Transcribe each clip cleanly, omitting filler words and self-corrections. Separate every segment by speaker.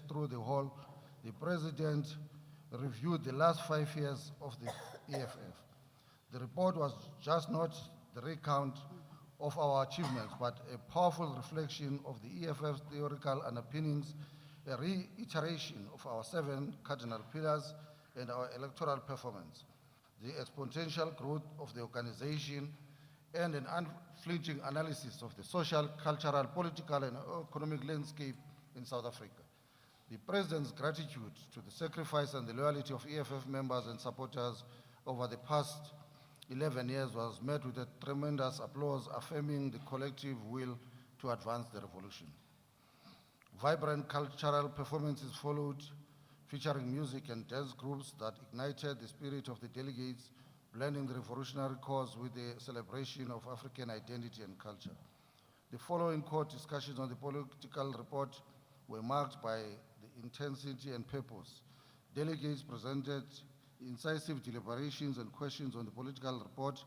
Speaker 1: through the whole, the President reviewed the last 5 years of the EFF. The report was just not the recount of our achievements, but a powerful reflection of the EFF's theoretical underpinnings, a reiteration of our 7 cardinal pillars and our electoral performance, the exponential growth of the organization, and an unflinching analysis of the social, cultural, political, and economic landscape in South Africa. The President's gratitude to the sacrifice and the loyalty of EFF members and supporters over the past 11 years was met with a tremendous applause, affirming the collective will to advance the revolution. Vibrant cultural performances followed, featuring music and dance groups that ignited the spirit of the delegates, blending the revolutionary cause with the celebration of African identity and culture. The following court discussions on the political report were marked by the intensity and purpose. Delegates presented incisive deliberations and questions on the political report,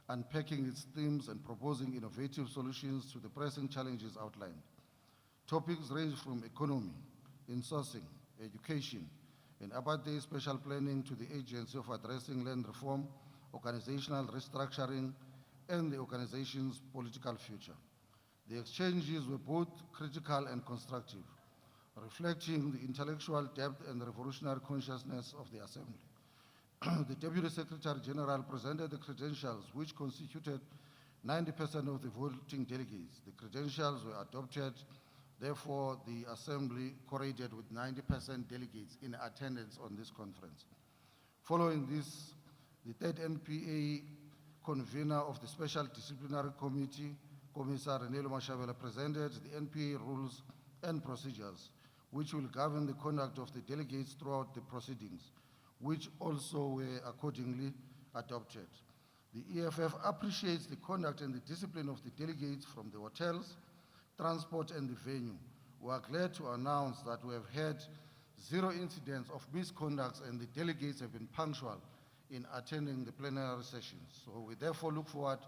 Speaker 1: unpacking its themes and proposing innovative solutions to the pressing challenges outlined. Topics ranged from economy, insourcing, education, and apartheid special planning to the agency of addressing land reform, organizational restructuring, and the organization's political future. The exchanges were both critical and constructive, reflecting the intellectual depth and the revolutionary consciousness of the Assembly. The Deputy Secretary General presented the credentials, which constituted 90% of the voting delegates. The credentials were adopted. Therefore, the Assembly correlated with 90% delegates in attendance on this conference. Following this, the third NPA convener of the Special Disciplinary Committee, Commissar Renelo Mashabela, presented the NPA rules and procedures, which will govern the conduct of the delegates throughout the proceedings, which also were accordingly adopted. The EFF appreciates the conduct and the discipline of the delegates from the hotels, transport, and the venue. We are glad to announce that we have had 0 incidents of misconduct, and the delegates have been punctual in attending the plenary sessions. So we therefore look forward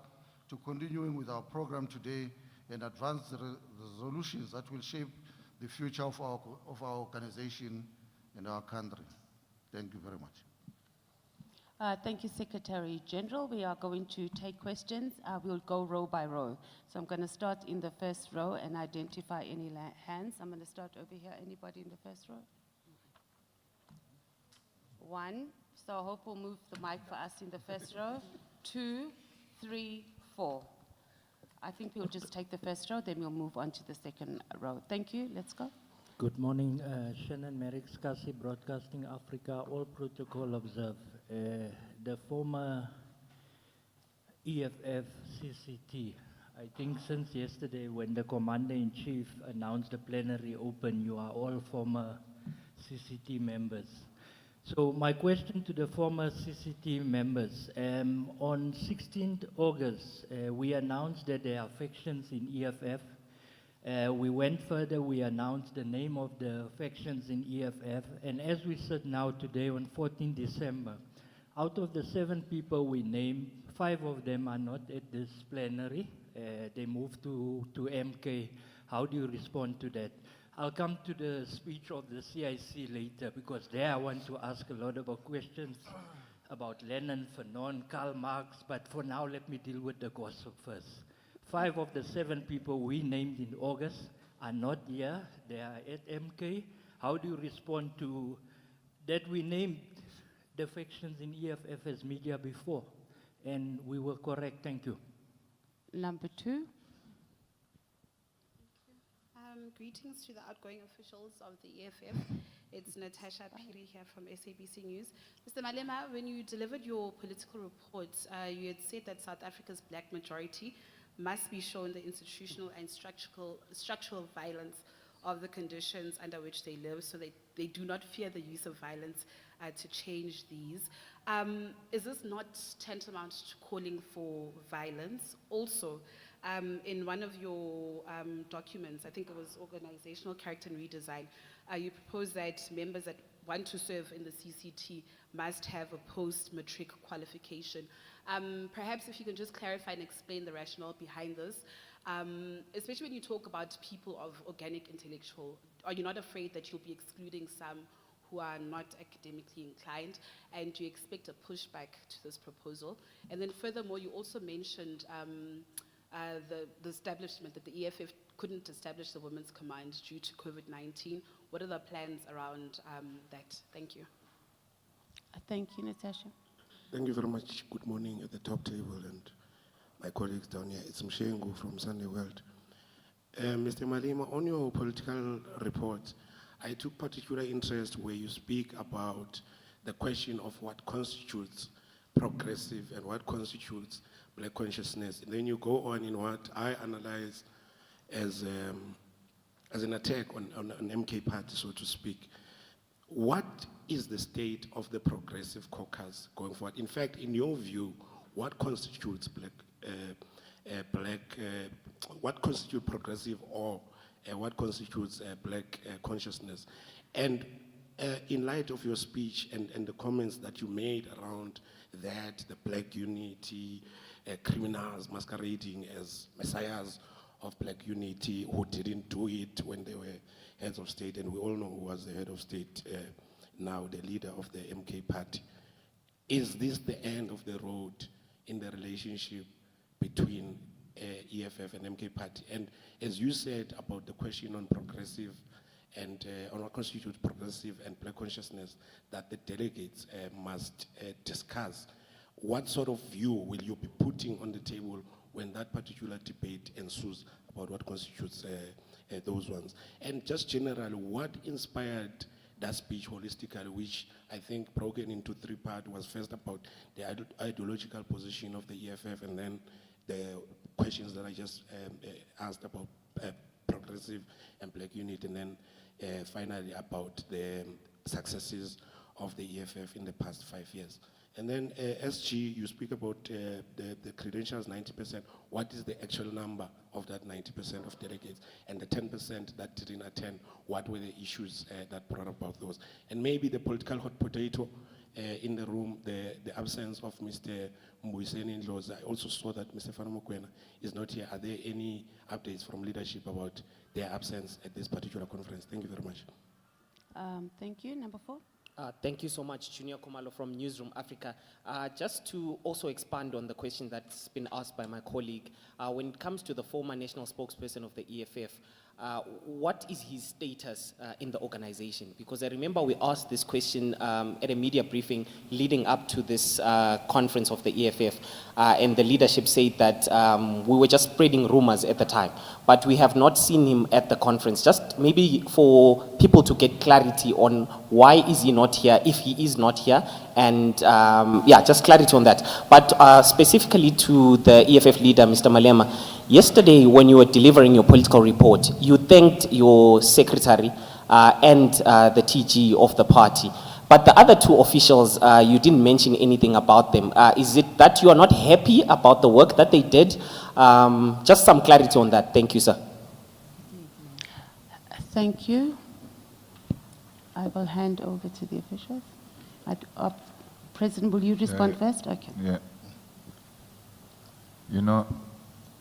Speaker 1: to continuing with our program today and advance the resolutions that will shape the future of our organization and our country. Thank you very much.
Speaker 2: Thank you, Secretary General. We are going to take questions. We'll go row by row. So I'm going to start in the first row and identify any hands. I'm going to start over here. Anybody in the first row? 1. So I hope we'll move the mic for us in the first row. 2, 3, 4. I think we'll just take the first row, then we'll move on to the second row. Thank you. Let's go.
Speaker 3: Good morning, Shannon Merrick, SCASI Broadcasting Africa, all protocol observed. The former EFF CCT, I think since yesterday when the Commander-in-Chief announced the plenary open, you are all former CCT members. So my question to the former CCT members, on 16th August, we announced that there are factions in EFF. We went further, we announced the name of the factions in EFF, and as we sit now today on 14 December, out of the 7 people we named, 5 of them are not at this plenary. They moved to MK. How do you respond to that? I'll come to the speech of the CIC later, because there I want to ask a lot of questions about Lenin, Fanon, Karl Marx, but for now let me deal with the gossip first. 5 of the 7 people we named in August are not here. They are at MK. How do you respond to that we named the factions in EFF as media before? And we were correct. Thank you.
Speaker 2: Number 2.
Speaker 4: Greetings to the outgoing officials of the EFF. It's Natasha Piri here from SABC News. Mr. Malema, when you delivered your political report, you had said that South Africa's black majority must be shown the institutional and structural violence of the conditions under which they live, so they do not fear the use of violence to change these. Is this not tantamount to calling for violence? Also, in one of your documents, I think it was organizational character and redesign, you proposed that members that want to serve in the CCT must have a post-matric qualification. Perhaps if you can just clarify and explain the rationale behind this, especially when you talk about people of organic intellectual are you not afraid that you'll be excluding some who are not academically inclined? And do you expect a pushback to this proposal? And then furthermore, you also mentioned the establishment that the EFF couldn't establish the Women's Command due to COVID-19. What are the plans around that? Thank you.
Speaker 2: Thank you, Natasha.
Speaker 5: Thank you very much. Good morning at the top table and my colleagues down here. It's Mshengu from Sunday World. Mr. Malema, on your political report, I took particular interest where you speak about the question of what constitutes progressive and what constitutes black consciousness. And then you go on in what I analyze as an attack on MK party, so to speak. What is the state of the progressive caucus going forward? In fact, in your view, what constitutes what constitutes progressive or what constitutes black consciousness? And in light of your speech and the comments that you made around that, the black unity, criminals masquerading as messiahs of black unity who didn't do it when they were heads of state, and we all know who was the head of state, now the leader of the MK party. Is this the end of the road in the relationship between EFF and MK party? And as you said about the question on progressive and on what constitutes progressive and black consciousness that the delegates must discuss, what sort of view will you be putting on the table when that particular debate ensues about what constitutes those ones? And just generally, what inspired that speech holistically, which I think broken into three parts, was first about the ideological position of the EFF, and then the questions that I just asked about progressive and black unity, and then finally about the successes of the EFF in the past 5 years. And then SG, you speak about the credentials, 90%. What is the actual number of that 90% of delegates? And the 10% that didn't attend, what were the issues that brought about those? And maybe the political hot potato in the room, the absence of Mr. Mbuyiseni Ndlozi. I also saw that Mr. Fanamokwena is not here. Are there any updates from leadership about their absence at this particular conference? Thank you very much.
Speaker 2: Thank you. Number 4.
Speaker 6: Thank you so much, Junior Komalo from Newsroom Africa. Just to also expand on the question that's been asked by my colleague, when it comes to the former national spokesperson of the EFF, what is his status in the organization? Because I remember we asked this question at a media briefing leading up to this conference of the EFF, and the leadership said that we were just spreading rumors at the time, but we have not seen him at the conference. Just maybe for people to get clarity on why is he not here, if he is not here, and yeah, just clarity on that. But specifically to the EFF leader, Mr. Malema, yesterday when you were delivering your political report, you thanked your secretary and the TG of the party. But the other two officials, you didn't mention anything about them. Is it that you are not happy about the work that they did? Just some clarity on that. Thank you, sir.
Speaker 2: Thank you. I will hand over to the officials. President, will you respond first? Okay.
Speaker 7: Yeah. You know,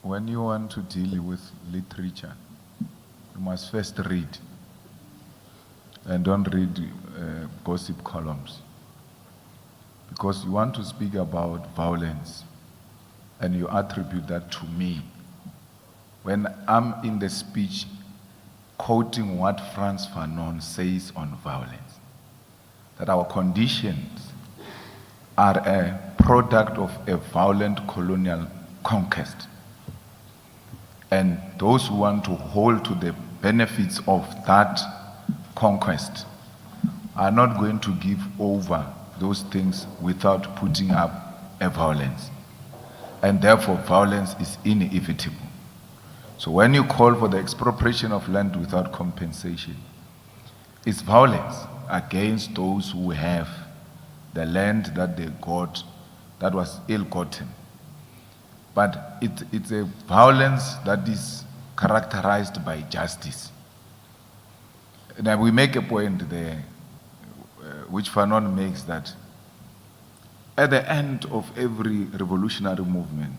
Speaker 7: when you want to deal with literature, you must first read. And don't read gossip columns. Because you want to speak about violence, and you attribute that to me. When I'm in the speech quoting what Frantz Fanon says on violence, that our conditions are a product of a violent colonial conquest. And those who want to hold to the benefits of that conquest are not going to give over those things without putting up a violence. And therefore, violence is inevitable. So when you call for the expropriation of land without compensation, it's violence against those who have the land that they got that was ill-gotten. But it's a violence that is characterized by justice. Now we make a point there, which Fanon makes, that at the end of every revolutionary movement,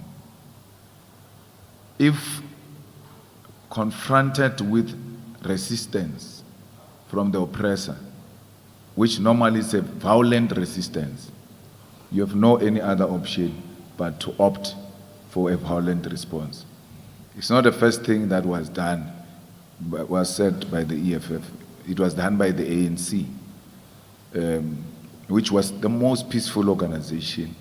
Speaker 7: if confronted with resistance from the oppressor, which normally is a violent resistance, you have no any other option but to opt for a violent response. It's not the first thing that was done, was said by the EFF. It was done by the ANC, which was the most peaceful organization,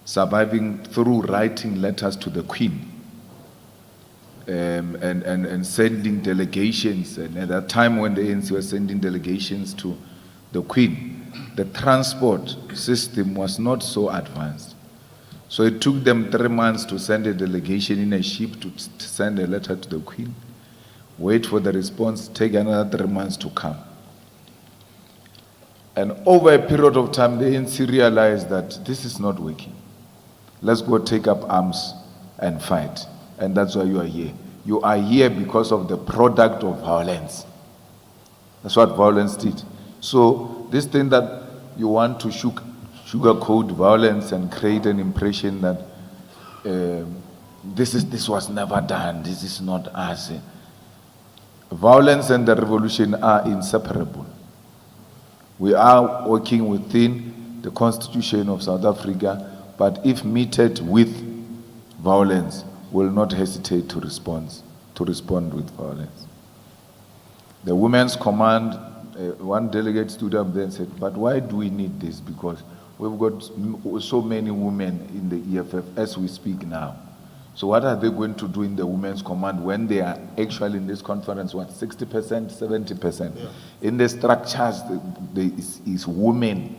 Speaker 7: surviving through writing letters to the Queen and sending delegations. And at that time when the ANC was sending delegations to the Queen, the transport system was not so advanced. So it took them 3 months to send a delegation in a ship to send a letter to the Queen, wait for the response, take another 3 months to come. And over a period of time, the ANC realized that this is not working. Let's go take up arms and fight. And that's why you are here. You are here because of the product of violence. That's what violence did. So this thing that you want to sugarcoat violence and create an impression that this was never done, this is not us. Violence and the revolution are inseparable. We are working within the Constitution of South Africa, but if meted with violence, will not hesitate to respond with violence. The Women's Command, one delegate stood up there and said, but why do we need this? Because we've got so many women in the EFF as we speak now. So what are they going to do in the Women's Command when they are actually in this conference, what, 60%, 70%? Yeah. In the structures, there is women.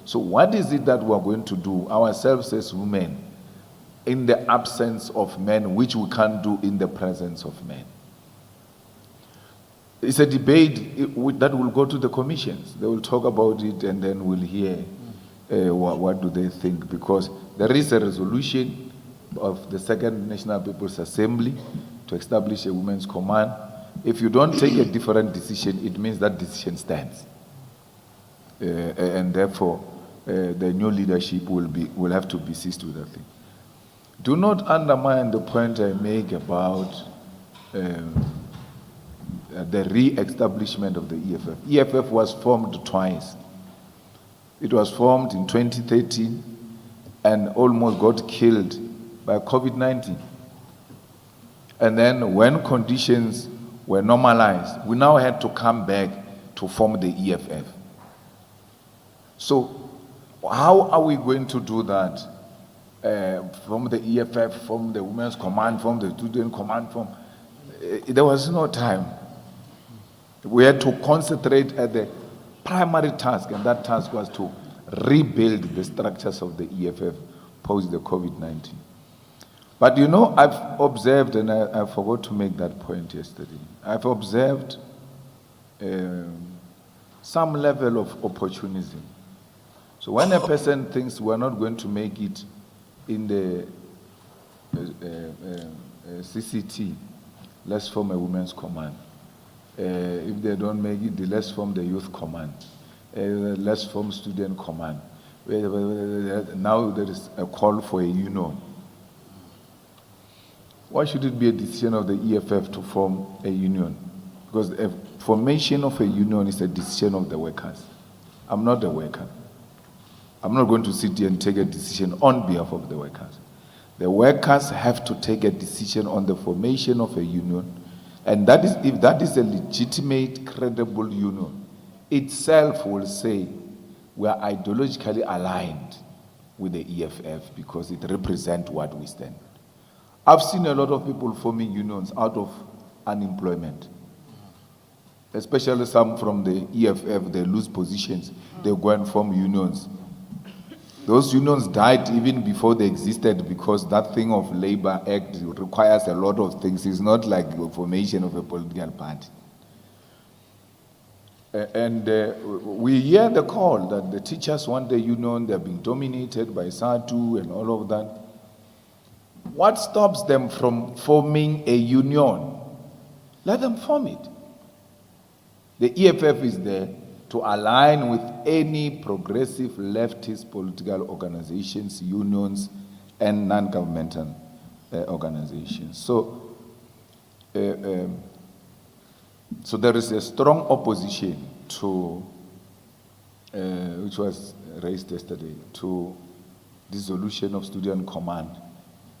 Speaker 7: So what is it that we are going to do ourselves as women in the absence of men, which we can't do in the presence of men? It's a debate that will go to the commissions. They will talk about it and then we'll hear what do they think, because there is a resolution of the Second National People's Assembly to establish a women's command. If you don't take a different decision, it means that decision stands. And therefore, the new leadership will have to be seized with that thing. Do not undermine the point I make about the re-establishment of the EFF. EFF was formed twice. It was formed in 2013 and almost got killed by COVID-19. And then when conditions were normalized, we now had to come back to form the EFF. So how are we going to do that? From the EFF, from the Women's Command, from the Student Command, there was no time. We had to concentrate at the primary task, and that task was to rebuild the structures of the EFF post the COVID-19. But you know, I've observed, and I forgot to make that point yesterday, I've observed some level of opportunism. So when a person thinks we're not going to make it in the CCT, let's form a women's command. If they don't make it, let's form the youth command. Let's form student command. Now there is a call for a union. Why should it be a decision of the EFF to form a union? Because the formation of a union is a decision of the workers. I'm not a worker. I'm not going to sit here and take a decision on behalf of the workers. The workers have to take a decision on the formation of a union, and that is, if that is a legitimate, credible union, itself will say we are ideologically aligned with the EFF because it represents what we stand. I've seen a lot of people forming unions out of unemployment, especially some from the EFF. They lose positions, they go and form unions. Those unions died even before they existed because that thing of Labor Act requires a lot of things. It's not like the formation of a political party. And we hear the call that the teachers want a union, they're being dominated by SADU and all of that. What stops them from forming a union? Let them form it. The EFF is there to align with any progressive leftist political organizations, unions, and non-governmental organizations. So So there is a strong opposition to, which was raised yesterday, to dissolution of student command,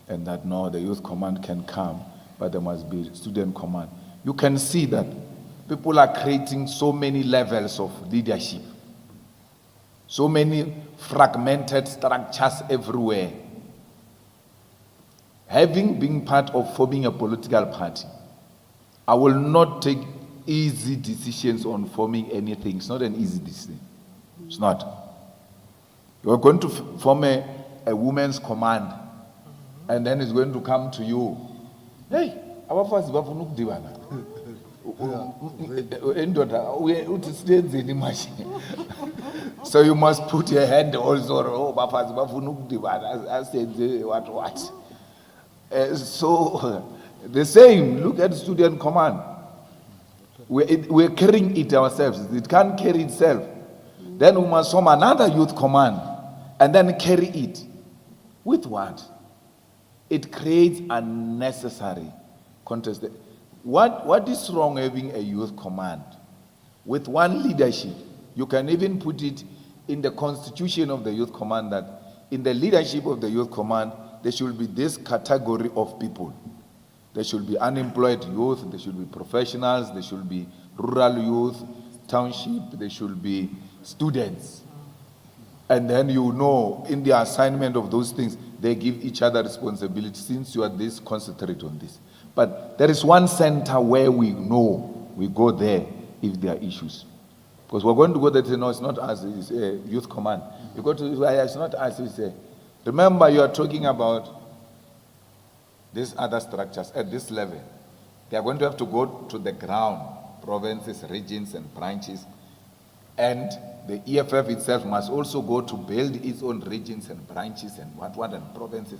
Speaker 7: and that no, the youth command can come, but there must be student command. You can see that people are creating so many levels of leadership, so many fragmented structures everywhere. Having been part of forming a political party, I will not take easy decisions on forming anything. It's not an easy decision. It's not. You're going to form a women's command, and then it's going to come to you. Hey, abafazi bafuna ukudibana. Indoda uthi siyenzeni manje. So you must put your hand also. Oh, abafazi bafuna ukudibana. Asenze what. So the same. Look at student command. We're carrying it ourselves. It can't carry itself. Then we must form another youth command and then carry it. With what? It creates unnecessary contest. What is wrong having a youth command? With one leadership, you can even put it in the constitution of the youth command that in the leadership of the youth command, there should be this category of people. There should be unemployed youth, there should be professionals, there should be rural youth, township, there should be students. And then you know, in the assignment of those things, they give each other responsibility. Since you are this, concentrate on this. But there is one center where we know we go there if there are issues. Because we're going to go there to know it's not us, it's a youth command. You go to, it's not us, it's a, remember you are talking about these other structures at this level. They are going to have to go to the ground, provinces, regions, and branches. And the EFF itself must also go to build its own regions and branches and what and provinces.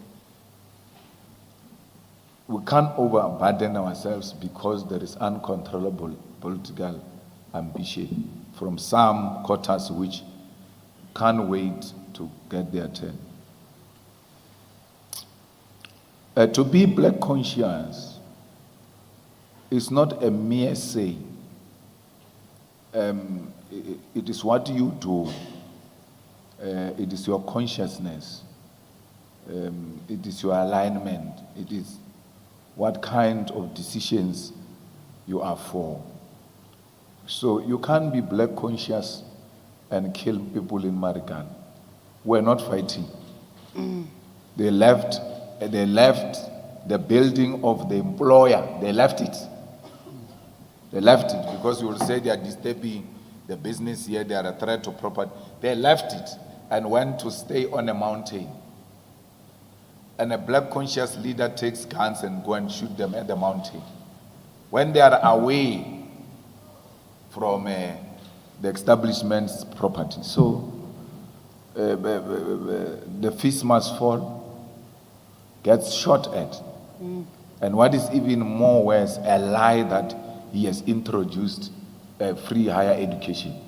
Speaker 7: We can't overburden ourselves because there is uncontrollable political ambition from some quarters which can't wait to get their turn. To be black conscious is not a mere say. It is what you do. It is your consciousness. It is your alignment. It is what kind of decisions you are for. So you can't be black conscious and kill people in Marigan. We're not fighting. They left the building of the employer. They left it. They left it because you will say they are disturbing the business here, they are a threat to property. They left it and went to stay on a mountain. And a black conscious leader takes guns and go and shoot them at the mountain. When they are away from the establishment's property. So the feast must fall, gets shot at. And what is even more worse, a lie that he has introduced free higher education.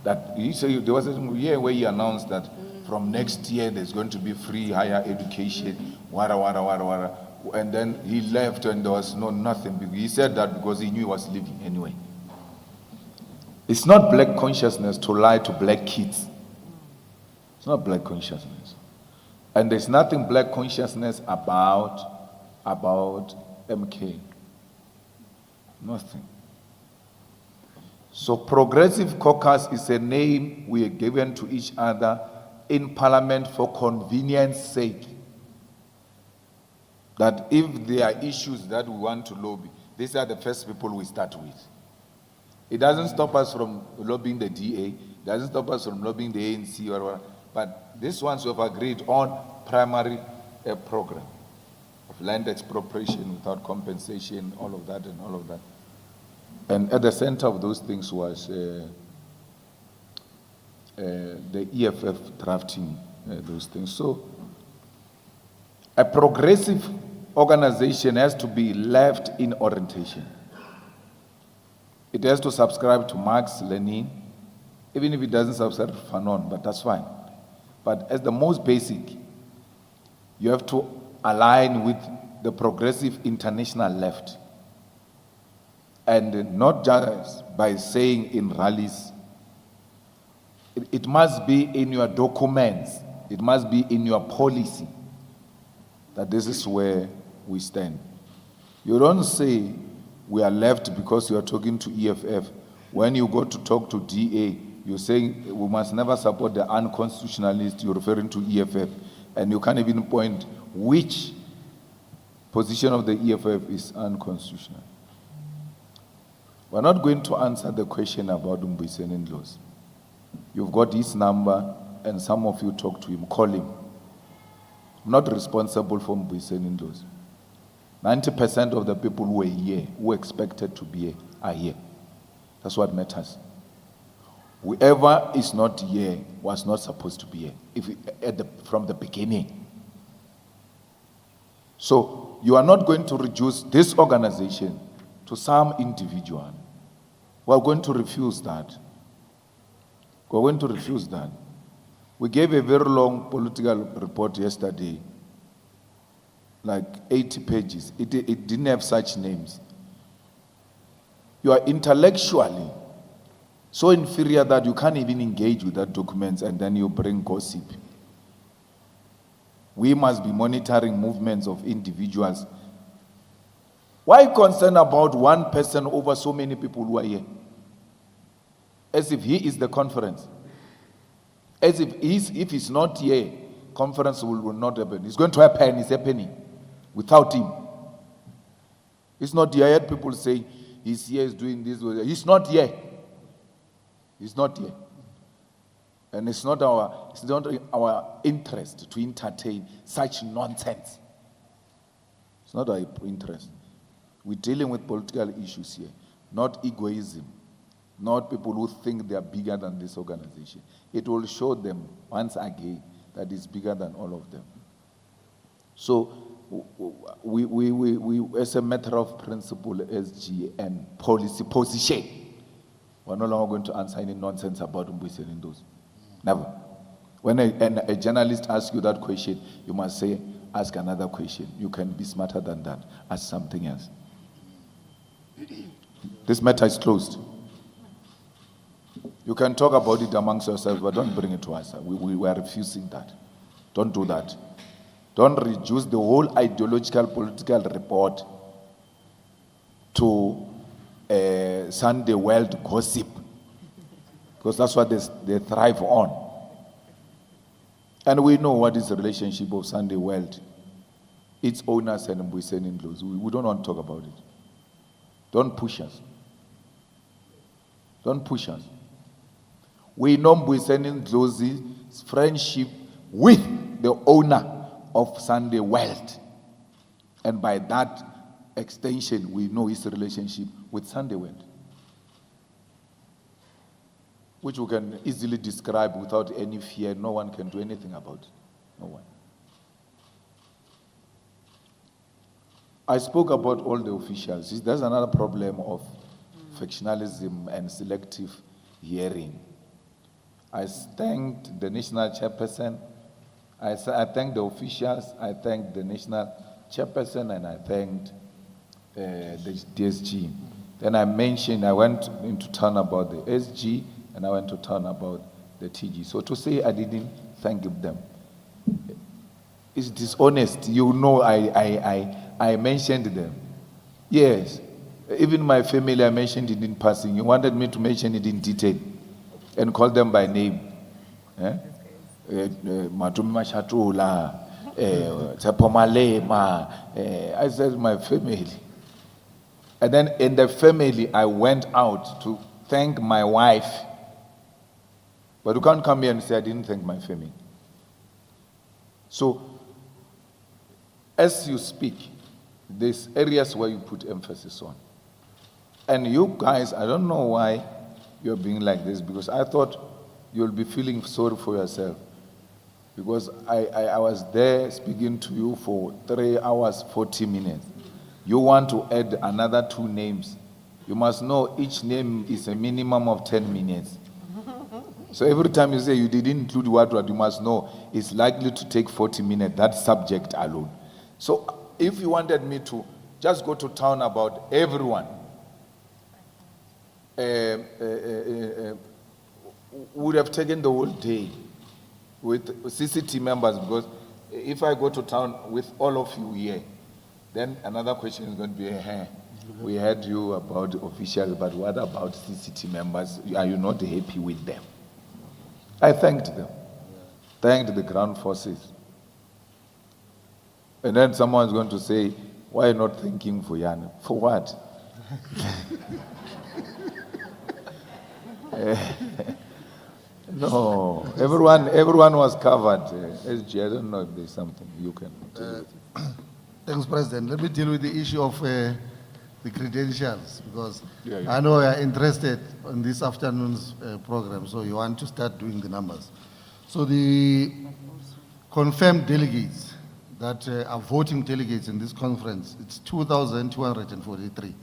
Speaker 7: That he said, there was a year where he announced that from next year there's going to be free higher education, wara. And then he left and there was nothing. He said that because he knew he was leaving anyway. It's not black consciousness to lie to black kids. It's not black consciousness. And there's nothing black consciousness about MK. Nothing. So Progressive Caucus is a name we are given to each other in Parliament for convenience sake. That if there are issues that we want to lobby, these are the first people we start with. It doesn't stop us from lobbying the DA, it doesn't stop us from lobbying the ANC or whatever, but these ones we have agreed on primary program of land expropriation without compensation, all of that and all of that. And at the center of those things was the EFF drafting those things. So a progressive organization has to be left in orientation. It has to subscribe to Marx, Lenin, even if it doesn't subscribe to Fanon, but that's fine. But as the most basic, you have to align with the progressive international left. And not just by saying in rallies. It must be in your documents. It must be in your policy that this is where we stand. You don't say we are left because you are talking to EFF. When you go to talk to DA, you're saying we must never support the unconstitutionalist. You're referring to EFF. And you can't even point which position of the EFF is unconstitutional. We're not going to answer the question about Mbuyiseni laws. You've got his number, and some of you talk to him. Call him. I'm not responsible for Mbuyiseni laws. 90% of the people who were here, who expected to be here, are here. That's what matters. Whoever is not here was not supposed to be here from the beginning. So you are not going to reduce this organization to some individual. We are going to refuse that. We're going to refuse that. We gave a very long political report yesterday, like 80 pages. It didn't have such names. You are intellectually so inferior that you can't even engage with that document, and then you bring gossip. We must be monitoring movements of individuals. Why concerned about one person over so many people who are here? As if he is the conference. As if if he's not here, conference will not happen. It's going to happen, it's happening without him. He's not here. I heard people say, he's here, he's doing this. He's not here. He's not here. And it's not our interest to entertain such nonsense. It's not our interest. We're dealing with political issues here, not egoism, not people who think they are bigger than this organization. It will show them once again that it's bigger than all of them. So we as a matter of principle, SG and policy position, we're no longer going to answer any nonsense about Mbuyiseni those. Never. When a journalist asks you that question, you must say, ask another question. You can be smarter than that. Ask something else. This matter is closed. You can talk about it amongst yourselves, but don't bring it to us. We are refusing that. Don't do that. Don't reduce the whole ideological political report to Sunday world gossip, because that's what they thrive on. And we know what is the relationship of Sunday world, its owners and Mbuyiseni laws. We don't want to talk about it. Don't push us. Don't push us. We know Mbuyiseni laws' friendship with the owner of Sunday world, and by that extension, we know his relationship with Sunday world, which we can easily describe without any fear. No one can do anything about it. No one. I spoke about all the officials. There's another problem of factionalism and selective hearing. I thanked the national chairperson. I thanked the officials. I thanked the national chairperson, and I thanked the DSG. Then I mentioned, I went into town about the SG, and I went to town about the TG. So to say I didn't thank them, it's dishonest. You know, I mentioned them. Yes, even my family, I mentioned it in passing. You wanted me to mention it in detail and call them by name. Matumi Mashatula, Tsapomalema. I said my family. And then in the family, I went out to thank my wife. But you can't come here and say I didn't thank my family. So, as you speak, there's areas where you put emphasis on. And you guys, I don't know why you're being like this, because I thought you'll be feeling sorry for yourself. Because I was there speaking to you for 3 hours, 40 minutes. You want to add another 2 names. You must know each name is a minimum of 10 minutes. So every time you say you didn't include what, you must know it's likely to take 40 minutes, that subject alone. So if you wanted me to just go to town about everyone, would have taken the whole day with CCT members, because if I go to town with all of you here, then another question is going to be, hey, we heard you about officials, but what about CCT members? Are you not happy with them? I thanked them, thanked the ground forces. And then someone's going to say, why not thanking Vuyana? For what? No, everyone was covered. SG, I don't know if there's something you can deal with.
Speaker 1: Thanks, President. Let me deal with the issue of the credentials, because
Speaker 7: Yeah.
Speaker 1: I know you are interested in this afternoon's program, so you want to start doing the numbers. So the confirmed delegates that are voting delegates in this conference, it's 2,243.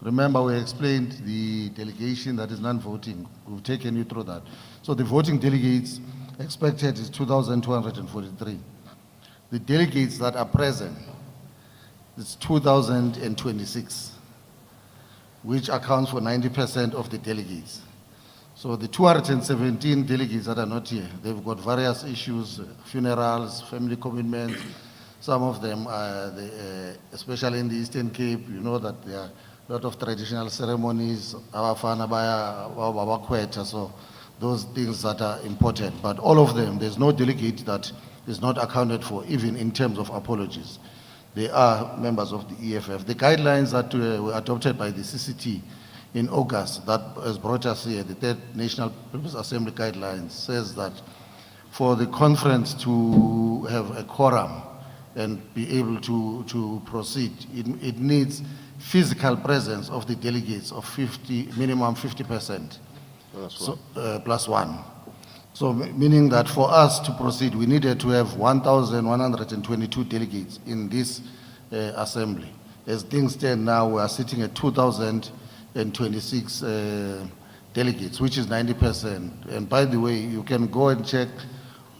Speaker 1: Remember, we explained the delegation that is non-voting. We've taken you through that. So the voting delegates expected is 2,243. The delegates that are present, it's 2,026, which accounts for 90% of the delegates. So the 217 delegates that are not here, they've got various issues, funerals, family commitments. Some of them, especially in the Eastern Cape, you know that there are a lot of traditional ceremonies, so those things that are important. But all of them, there's no delegate that is not accounted for, even in terms of apologies. They are members of the EFF. The guidelines that were adopted by the CCT in August, that has brought us here, the Third National People's Assembly guidelines, says that for the conference to have a quorum and be able to proceed, it needs physical presence of the delegates of minimum 50%. Plus one. So meaning that for us to proceed, we needed to have 1,122 delegates in this assembly. As things stand now, we are sitting at 2,026 delegates, which is 90%. And by the way, you can go and check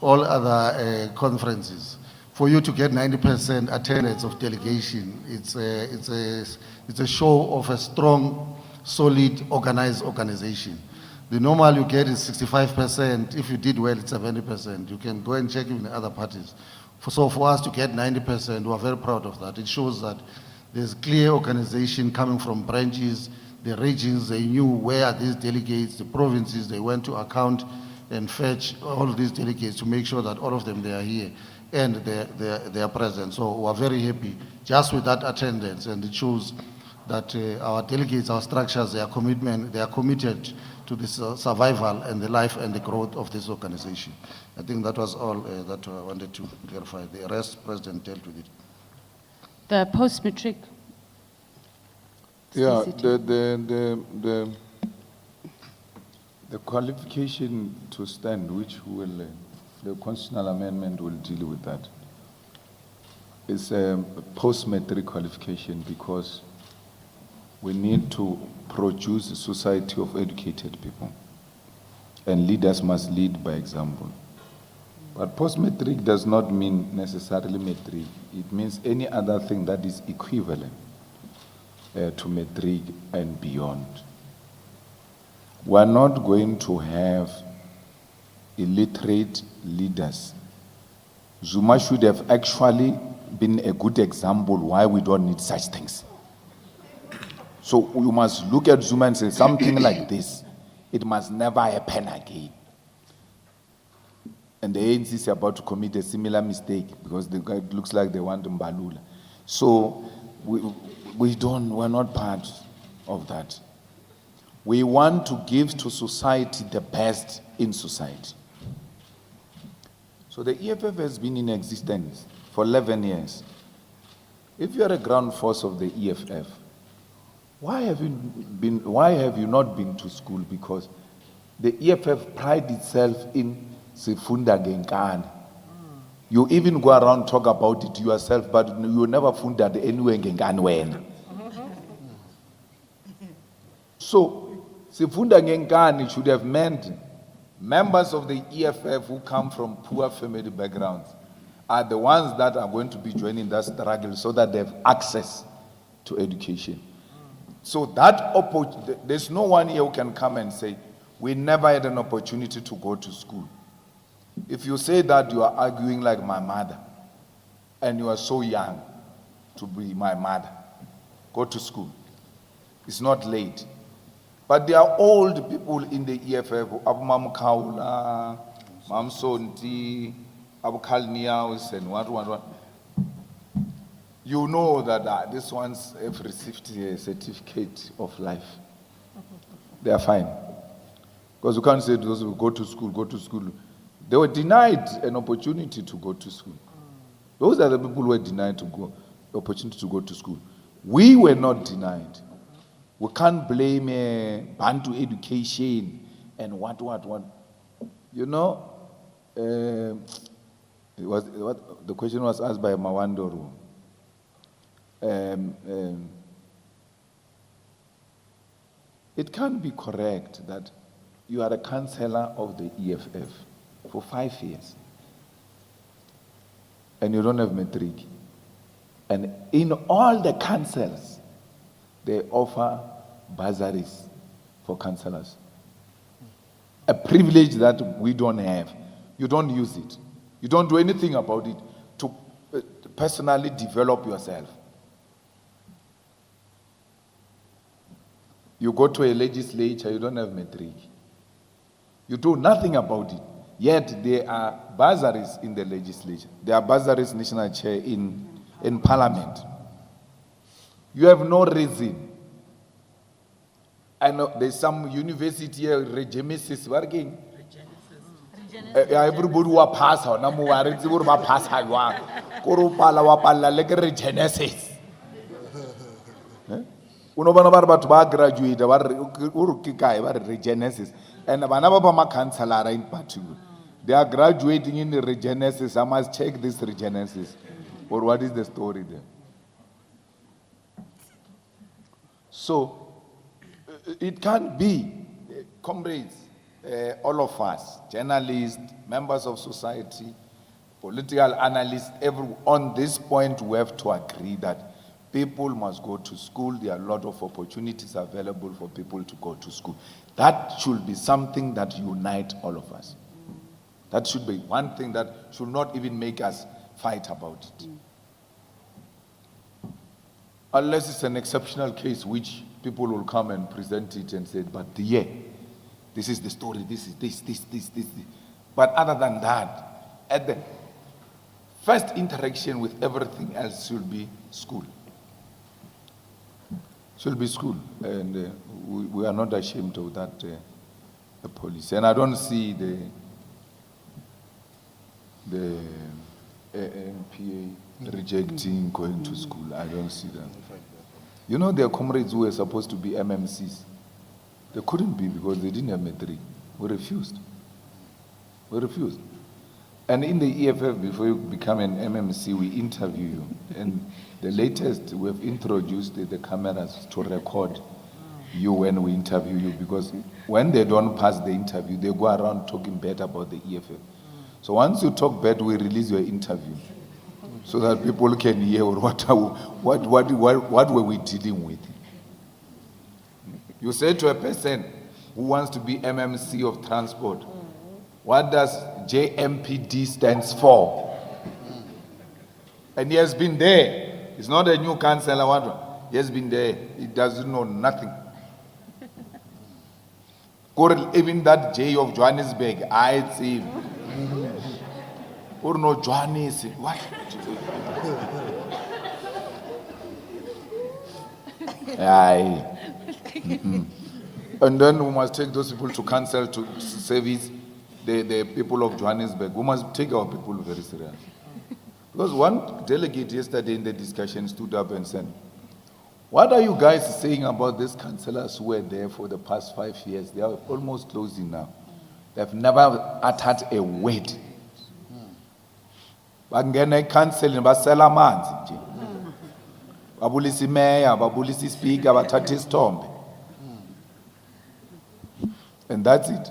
Speaker 1: all other conferences. For you to get 90% attendance of delegation, it's a show of a strong, solid, organized organization. The normal you get is 65%. If you did well, it's 70%. You can go and check even the other parties. So for us to get 90%, we are very proud of that. It shows that there's clear organization coming from branches, the regions, they knew where are these delegates, the provinces, they went to account and fetch all these delegates to make sure that all of them, they are here and they are present. So we are very happy just with that attendance, and it shows that our delegates, our structures, they are committed to the survival and the life and the growth of this organization. I think that was all that I wanted to clarify. The rest, President dealt with it.
Speaker 2: The post-matric.
Speaker 7: Yeah,
Speaker 2: CCT.
Speaker 7: the qualification to stand, which will, the constitutional amendment will deal with that. It's a post-matric qualification because we need to produce a society of educated people, and leaders must lead by example. But post-matric does not mean necessarily matric. It means any other thing that is equivalent to matric and beyond. We are not going to have illiterate leaders. Zuma should have actually been a good example why we don't need such things. So you must look at Zuma and say something like this, it must never happen again. And the ANC is about to commit a similar mistake because it looks like they want Mbalula. So we're not part of that. We want to give to society the best in society. So the EFF has been in existence for 11 years. If you are a ground force of the EFF, why have you not been to school? Because the EFF pride itself in Sifunda Genkane. You even go around talk about it yourself, but you never funded anywhere Genkane when. So Sifunda Genkane should have meant members of the EFF who come from poor family backgrounds are the ones that are going to be joining that struggle so that they have access to education. So there's no one here who can come and say, we never had an opportunity to go to school. If you say that, you are arguing like my mother, and you are so young to be my mother. Go to school. It's not late. But there are old people in the EFF, Abu Mam Kaula, Mam Sonti, Abu Kalniaus, and what. You know that these ones have received a certificate of life. They are fine. Because you can't say to those who go to school, go to school. They were denied an opportunity to go to school. Those are the people who were denied the opportunity to go to school. We were not denied. We can't blame Bantu education and what. You know, the question was asked by Mawandoro. It can't be correct that you are a councillor of the EFF for 5 years and you don't have matric. And in all the councils, they offer bursaries for councillors. A privilege that we don't have. You don't use it. You don't do anything about it to personally develop yourself. You go to a legislature, you don't have matric. You do nothing about it. Yet there are bursaries in the legislature. There are bursaries, national chair, in parliament. You have no reason. I know there's some university here, Regenesis working. Everybody who pass out, namu waritsi who pass out, koro pala wapala like Regenesis. Unobana batho ba graduate ba re ke kae ba re Regenesis, and bana ba ma councillor in particular, they are graduating in the Regenesis. I must check this Regenesis, or what is the story there? So it can't be, comrades, all of us, journalists, members of society, political analysts, on this point we have to agree that people must go to school. There are a lot of opportunities available for people to go to school. That should be something that unites all of us. That should be one thing that should not even make us fight about it. Unless it's an exceptional case which people will come and present it and say, but yeah, this is the story, this is this. But other than that, at the first interaction with everything else should be school. Should be school, and we are not ashamed of that policy. And I don't see the MPA rejecting going to school. I don't see that. You know, there are comrades who were supposed to be MMCs. They couldn't be because they didn't have matric. We refused. We refused. And in the EFF, before you become an MMC, we interview you. And the latest, we have introduced the cameras to record you when we interview you, because when they don't pass the interview, they go around talking bad about the EFF. So once you talk bad, we release your interview so that people can hear what were we dealing with. You say to a person who wants to be MMC of transport, what does JMPD stands for? And he has been there. It's not a new councillor. He has been there. He doesn't know nothing. Even that J of Johannesburg, I see him. Or no Johannes, what? Aye. And then we must take those people to council, to service the people of Johannesburg. We must take our people very seriously. Because one delegate yesterday in the discussion stood up and said, what are you guys saying about these councillors who were there for the past 5 years? They are almost closing now. They've never uttered a word. Bangena council basela amanzi nje. Babulisa mayor, babulisa speaker, bathatha isithombe. And that's it.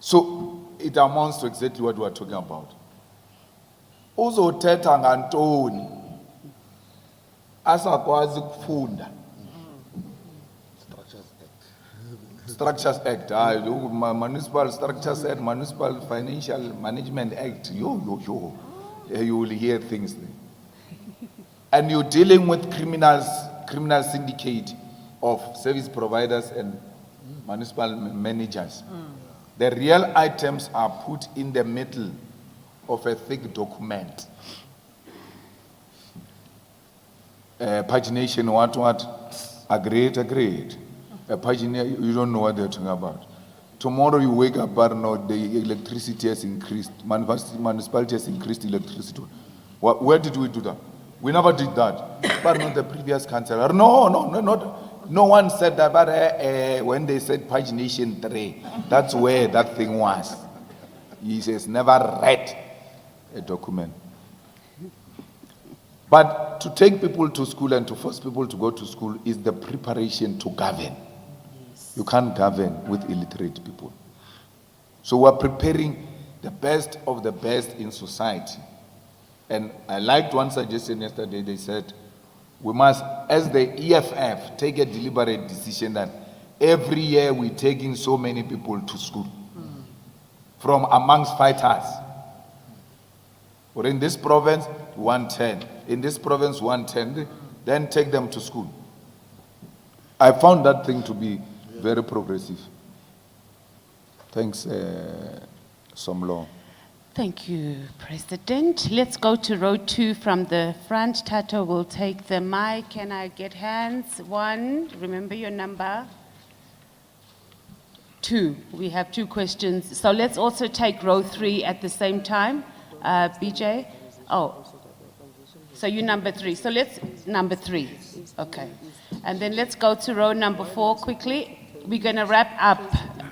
Speaker 7: So it amounts to exactly what we are talking about. Uzothetha ngantoni asakwazi kufunda. Structures Act, Municipal Structures Act, Municipal Financial Management Act, yo. You will hear things there. And you're dealing with criminal syndicate of service providers and municipal managers. The real items are put in the middle of a thick document. Pagination, what? Agreed. A pagination, you don't know what they're talking about. Tomorrow you wake up, but no, the electricity has increased. Municipality has increased electricity. Where did we do that? We never did that. But not the previous councillor. No one said that, but when they said pagination 3, that's where that thing was. He says, never read a document. But to take people to school and to force people to go to school is the preparation to govern. You can't govern with illiterate people. So we're preparing the best of the best in society. And I liked one suggestion yesterday. They said, we must, as the EFF, take a deliberate decision that every year we're taking so many people to school from amongst fighters. Or in this province, 110. In this province, 110. Then take them to school. I found that thing to be very progressive. Thanks, Somlo.
Speaker 2: Thank you, President. Let's go to row 2 from the front. Tato will take the mic. Can I get hands? 1, remember your number. 2, we have 2 questions. So let's also take row 3 at the same time. BJ? Oh, so you number 3. So let's, number 3, okay. And then let's go to row number 4 quickly. We're gonna wrap up,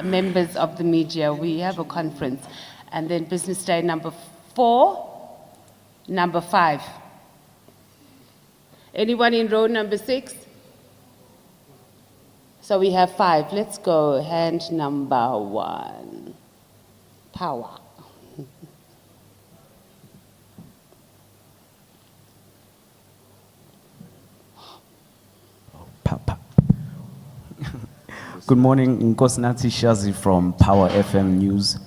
Speaker 2: members of the media. We have a conference. And then business day number 4, number 5. Anyone in row number 6? So we have 5. Let's go. Hand number 1. Power.
Speaker 8: Good morning, Nkosinathi Shazi from Power FM News.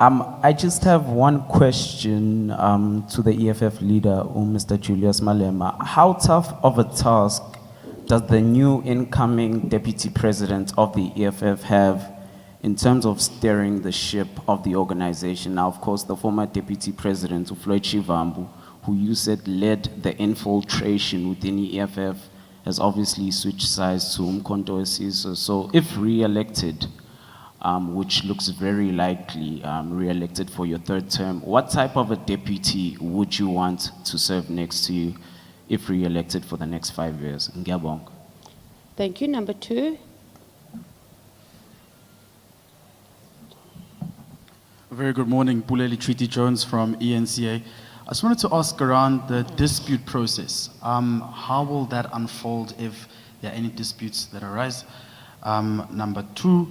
Speaker 8: I just have one question to the EFF leader, Mr. Julius Malema. How tough of a task does the new incoming deputy president of the EFF have in terms of steering the ship of the organization? Now, of course, the former deputy president, Floyd Shivambu, who you said led the infiltration within the EFF, has obviously switched sides to Umkhonto weSizwe. So if re-elected, which looks very likely, re-elected for your 3rd term, what type of a deputy would you want to serve next to you if re-elected for the next 5 years? Ngiyabonga.
Speaker 2: Thank you. Number 2.
Speaker 9: Very good morning, Buleli Treaty Jones from ENCA. I just wanted to ask around the dispute process. How will that unfold if there are any disputes that arise? Number 2,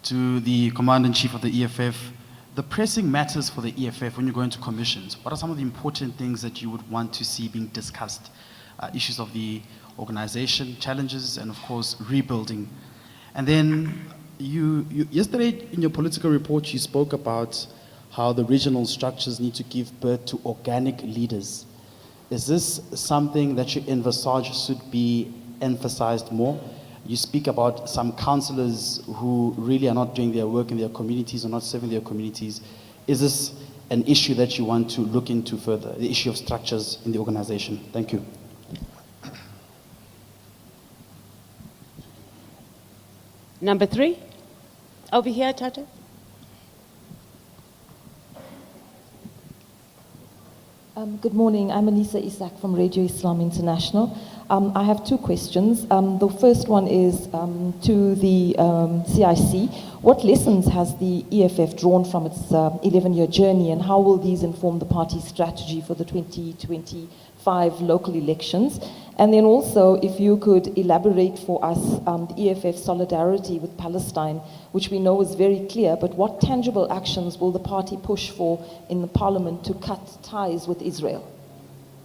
Speaker 9: to the Commander-in-Chief of the EFF, the pressing matters for the EFF when you go into commissions, what are some of the important things that you would want to see being discussed? Issues of the organization, challenges, and of course, rebuilding. And then yesterday in your political report, you spoke about how the regional structures need to give birth to organic leaders. Is this something that you envisage should be emphasized more? You speak about some councillors who really are not doing their work in their communities or not serving their communities. Is this an issue that you want to look into further, the issue of structures in the organization? Thank you.
Speaker 2: Number 3. Over here, Tata.
Speaker 10: Good morning. I'm Anissa Isaac from Radio Islam International. I have 2 questions. The first one is to the CIC. What lessons has the EFF drawn from its 11-year journey, and how will these inform the party's strategy for the 2025 local elections? And then also, if you could elaborate for us the EFF solidarity with Palestine, which we know is very clear, but what tangible actions will the party push for in the parliament to cut ties with Israel?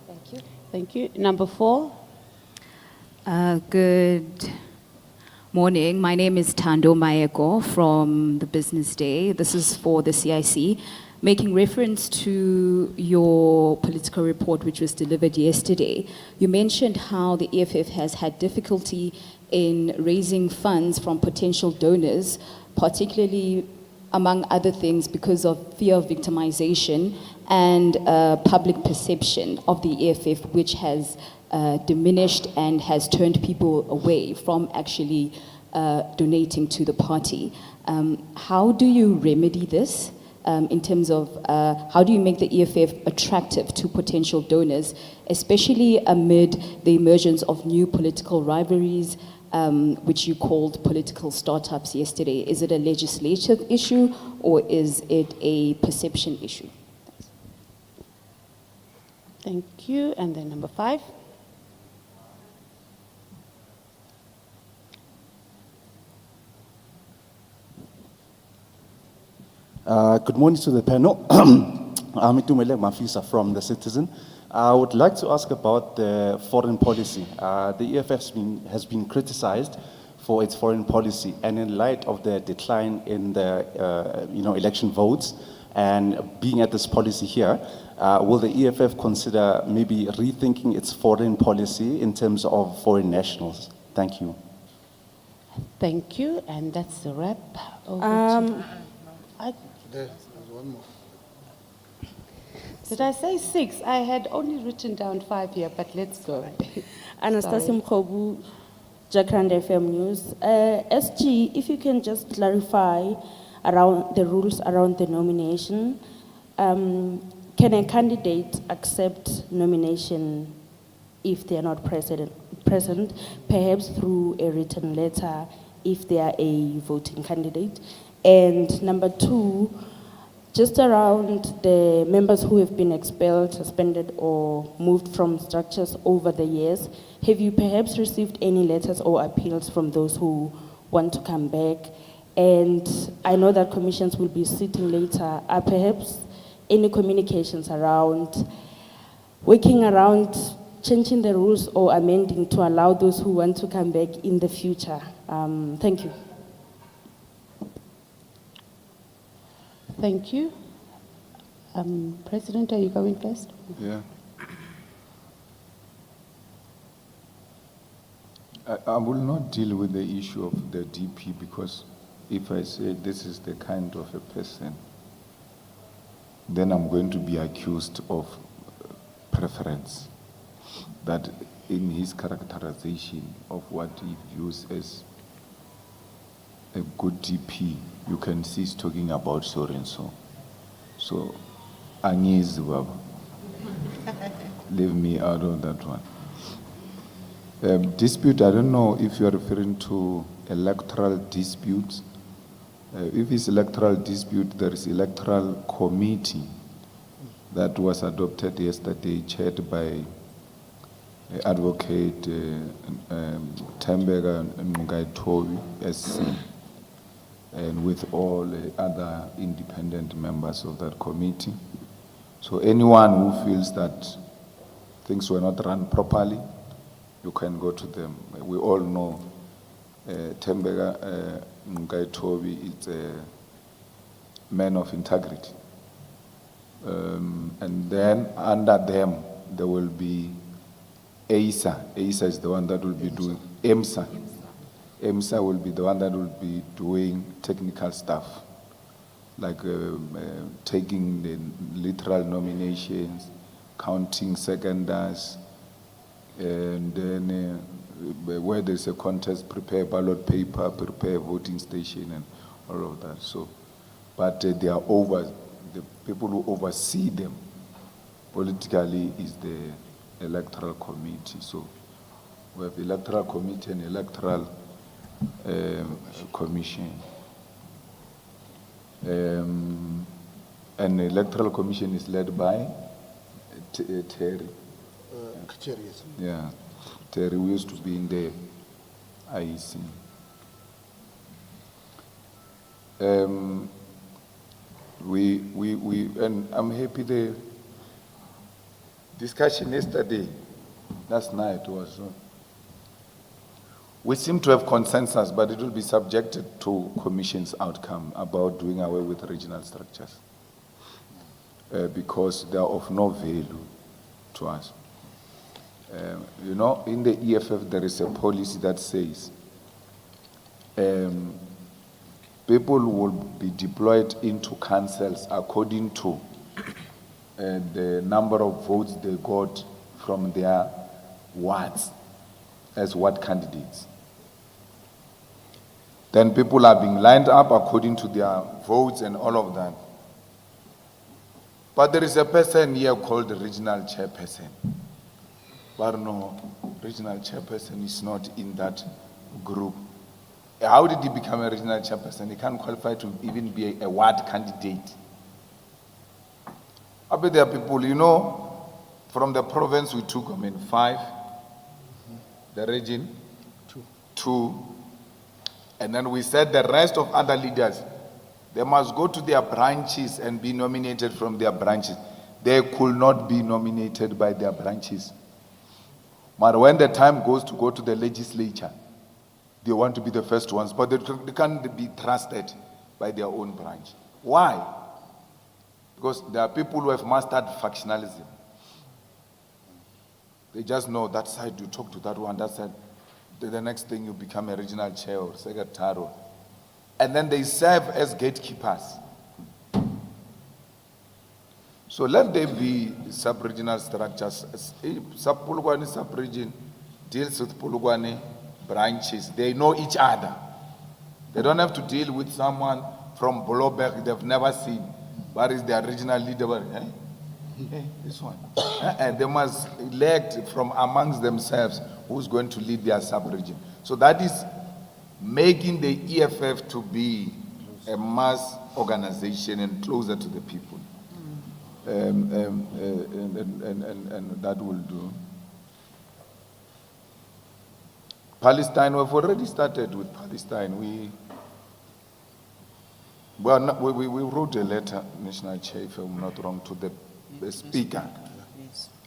Speaker 10: Thank you.
Speaker 2: Thank you. Number 4.
Speaker 11: Good morning. My name is Tando Mayeko from the Business Day. This is for the CIC. Making reference to your political report, which was delivered yesterday, you mentioned how the EFF has had difficulty in raising funds from potential donors, particularly, among other things, because of fear of victimization and public perception of the EFF, which has diminished and has turned people away from actually donating to the party. How do you remedy this? In terms of how do you make the EFF attractive to potential donors, especially amid the emergence of new political rivalries, which you called political startups yesterday? Is it a legislative issue or is it a perception issue?
Speaker 2: Thank you. And then number 5.
Speaker 12: Good morning to the panel. I'm Itumele Mafisa from The Citizen. I would like to ask about the foreign policy. The EFF has been criticized for its foreign policy, and in light of the decline in the election votes and being at this policy here, will the EFF consider maybe rethinking its foreign policy in terms of foreign nationals? Thank you.
Speaker 2: Thank you. And that's the wrap.
Speaker 1: There's one more.
Speaker 2: Did I say 6? I had only written down 5 here, but let's go.
Speaker 13: Anastasia
Speaker 2: Sorry.
Speaker 13: Mkhobu, Jacaranda FM News. SG, if you can just clarify around the rules around the nomination. Can a candidate accept nomination if they are not present, perhaps through a written letter if they are a voting candidate? And number 2, just around the members who have been expelled, suspended, or moved from structures over the years, have you perhaps received any letters or appeals from those who want to come back? And I know that commissions will be sitting later. Are perhaps any communications around working around changing the rules or amending to allow those who want to come back in the future? Thank you.
Speaker 2: Thank you. President, are you going first?
Speaker 7: Yeah. I will not deal with the issue of the DP because if I say this is the kind of a person, then I'm going to be accused of preference. That in his characterization of what he views as a good DP, you can see he's talking about so and so. So, Agnes Baba, leave me out of that one. Dispute, I don't know if you're referring to electoral disputes. If it's electoral dispute, there is electoral committee that was adopted yesterday, chaired by Advocate Tembega and Mugai Tobi, SC, and with all other independent members of that committee. So anyone who feels that things were not run properly, you can go to them. We all know Tembega Mugai Tobi is a man of integrity. And then under them, there will be ASA. ASA is the one that will be doing EMSA. EMSA will be the one that will be doing technical stuff, like taking the literal nominations, counting seconders, and then where there's a contest, prepare ballot paper, prepare voting station, and all of that. So, but they are over, the people who oversee them politically is the electoral committee. So we have electoral committee and electoral commission. And the electoral commission is led by Terry. Yeah, Terry, we used to be in the IEC. And I'm happy the discussion yesterday, last night was We seem to have consensus, but it will be subjected to Commission's outcome about doing away with regional structures because they are of no value to us. You know, in the EFF, there is a policy that says people will be deployed into councils according to the number of votes they got from their wards as ward candidates. Then people are being lined up according to their votes and all of that. But there is a person here called the regional chairperson. But no, regional chairperson is not in that group. How did he become a regional chairperson? He can't qualify to even be a ward candidate. I bet there are people, you know, from the province we took, 5, the region, 2, and then we said the rest of other leaders, they must go to their branches and be nominated from their branches. They could not be nominated by their branches. But when the time goes to go to the legislature, they want to be the first ones, but they can't be trusted by their own branch. Why? Because there are people who have mastered factionalism. They just know that side, you talk to that one, that side. The next thing you become a regional chair or secretary. And then they serve as gatekeepers. So let there be sub-regional structures. Sub-Polokwane sub-region deals with Polokwane branches. They know each other. They don't have to deal with someone from Boloberg they've never seen. What is their regional leader? Hey, this one. And they must elect from amongst themselves who's going to lead their sub-region. So that is making the EFF to be a mass organization and closer to the people. And that will do. Palestine, we've already started with Palestine. We wrote a letter, National Chair, if I'm not wrong, to the Speaker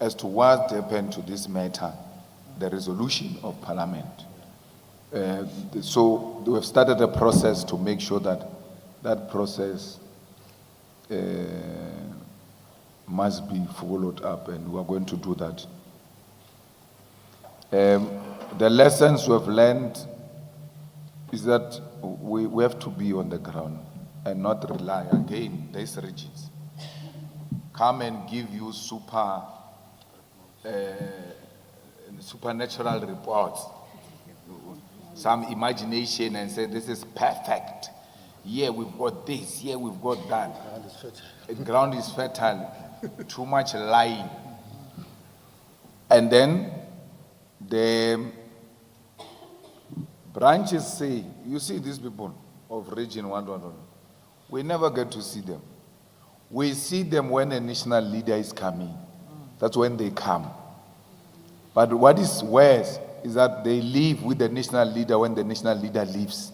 Speaker 7: as to what happened to this matter, the resolution of Parliament. So we have started a process to make sure that that process must be followed up, and we are going to do that. The lessons we have learned is that we have to be on the ground and not rely, again, these regions come and give you supernatural reports, some imagination, and say this is perfect. Here we've got this, here we've got that. The ground is fertile, too much lying. And then the branches say, you see these people of region 1, we never get to see them. We see them when a national leader is coming. That's when they come. But what is worse is that they live with the national leader when the national leader leaves.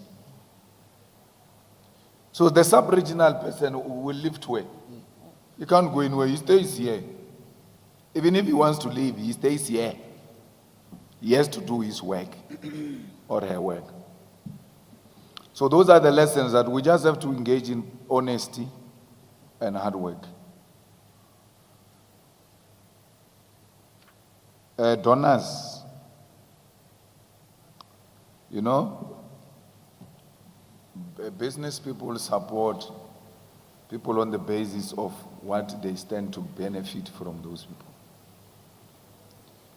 Speaker 7: So the sub-regional person will live to it. He can't go anywhere, he stays here. Even if he wants to leave, he stays here. He has to do his work or her work. So those are the lessons that we just have to engage in honesty and hard work. Donors, you know, business people support people on the basis of what they stand to benefit from those people.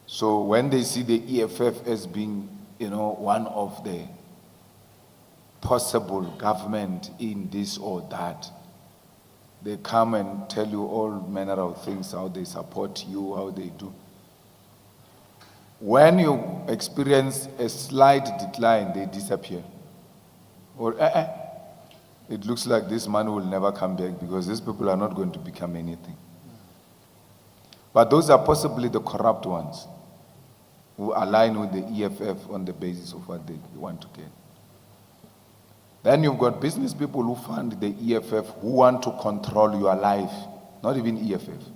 Speaker 7: So when they see the EFF as being, you know, one of the possible government in this or that, they come and tell you all manner of things, how they support you, how they do. When you experience a slight decline, they disappear. Or, it looks like this man will never come back because these people are not going to become anything. But those are possibly the corrupt ones who align with the EFF on the basis of what they want to get. Then you've got business people who fund the EFF who want to control your life, not even EFF.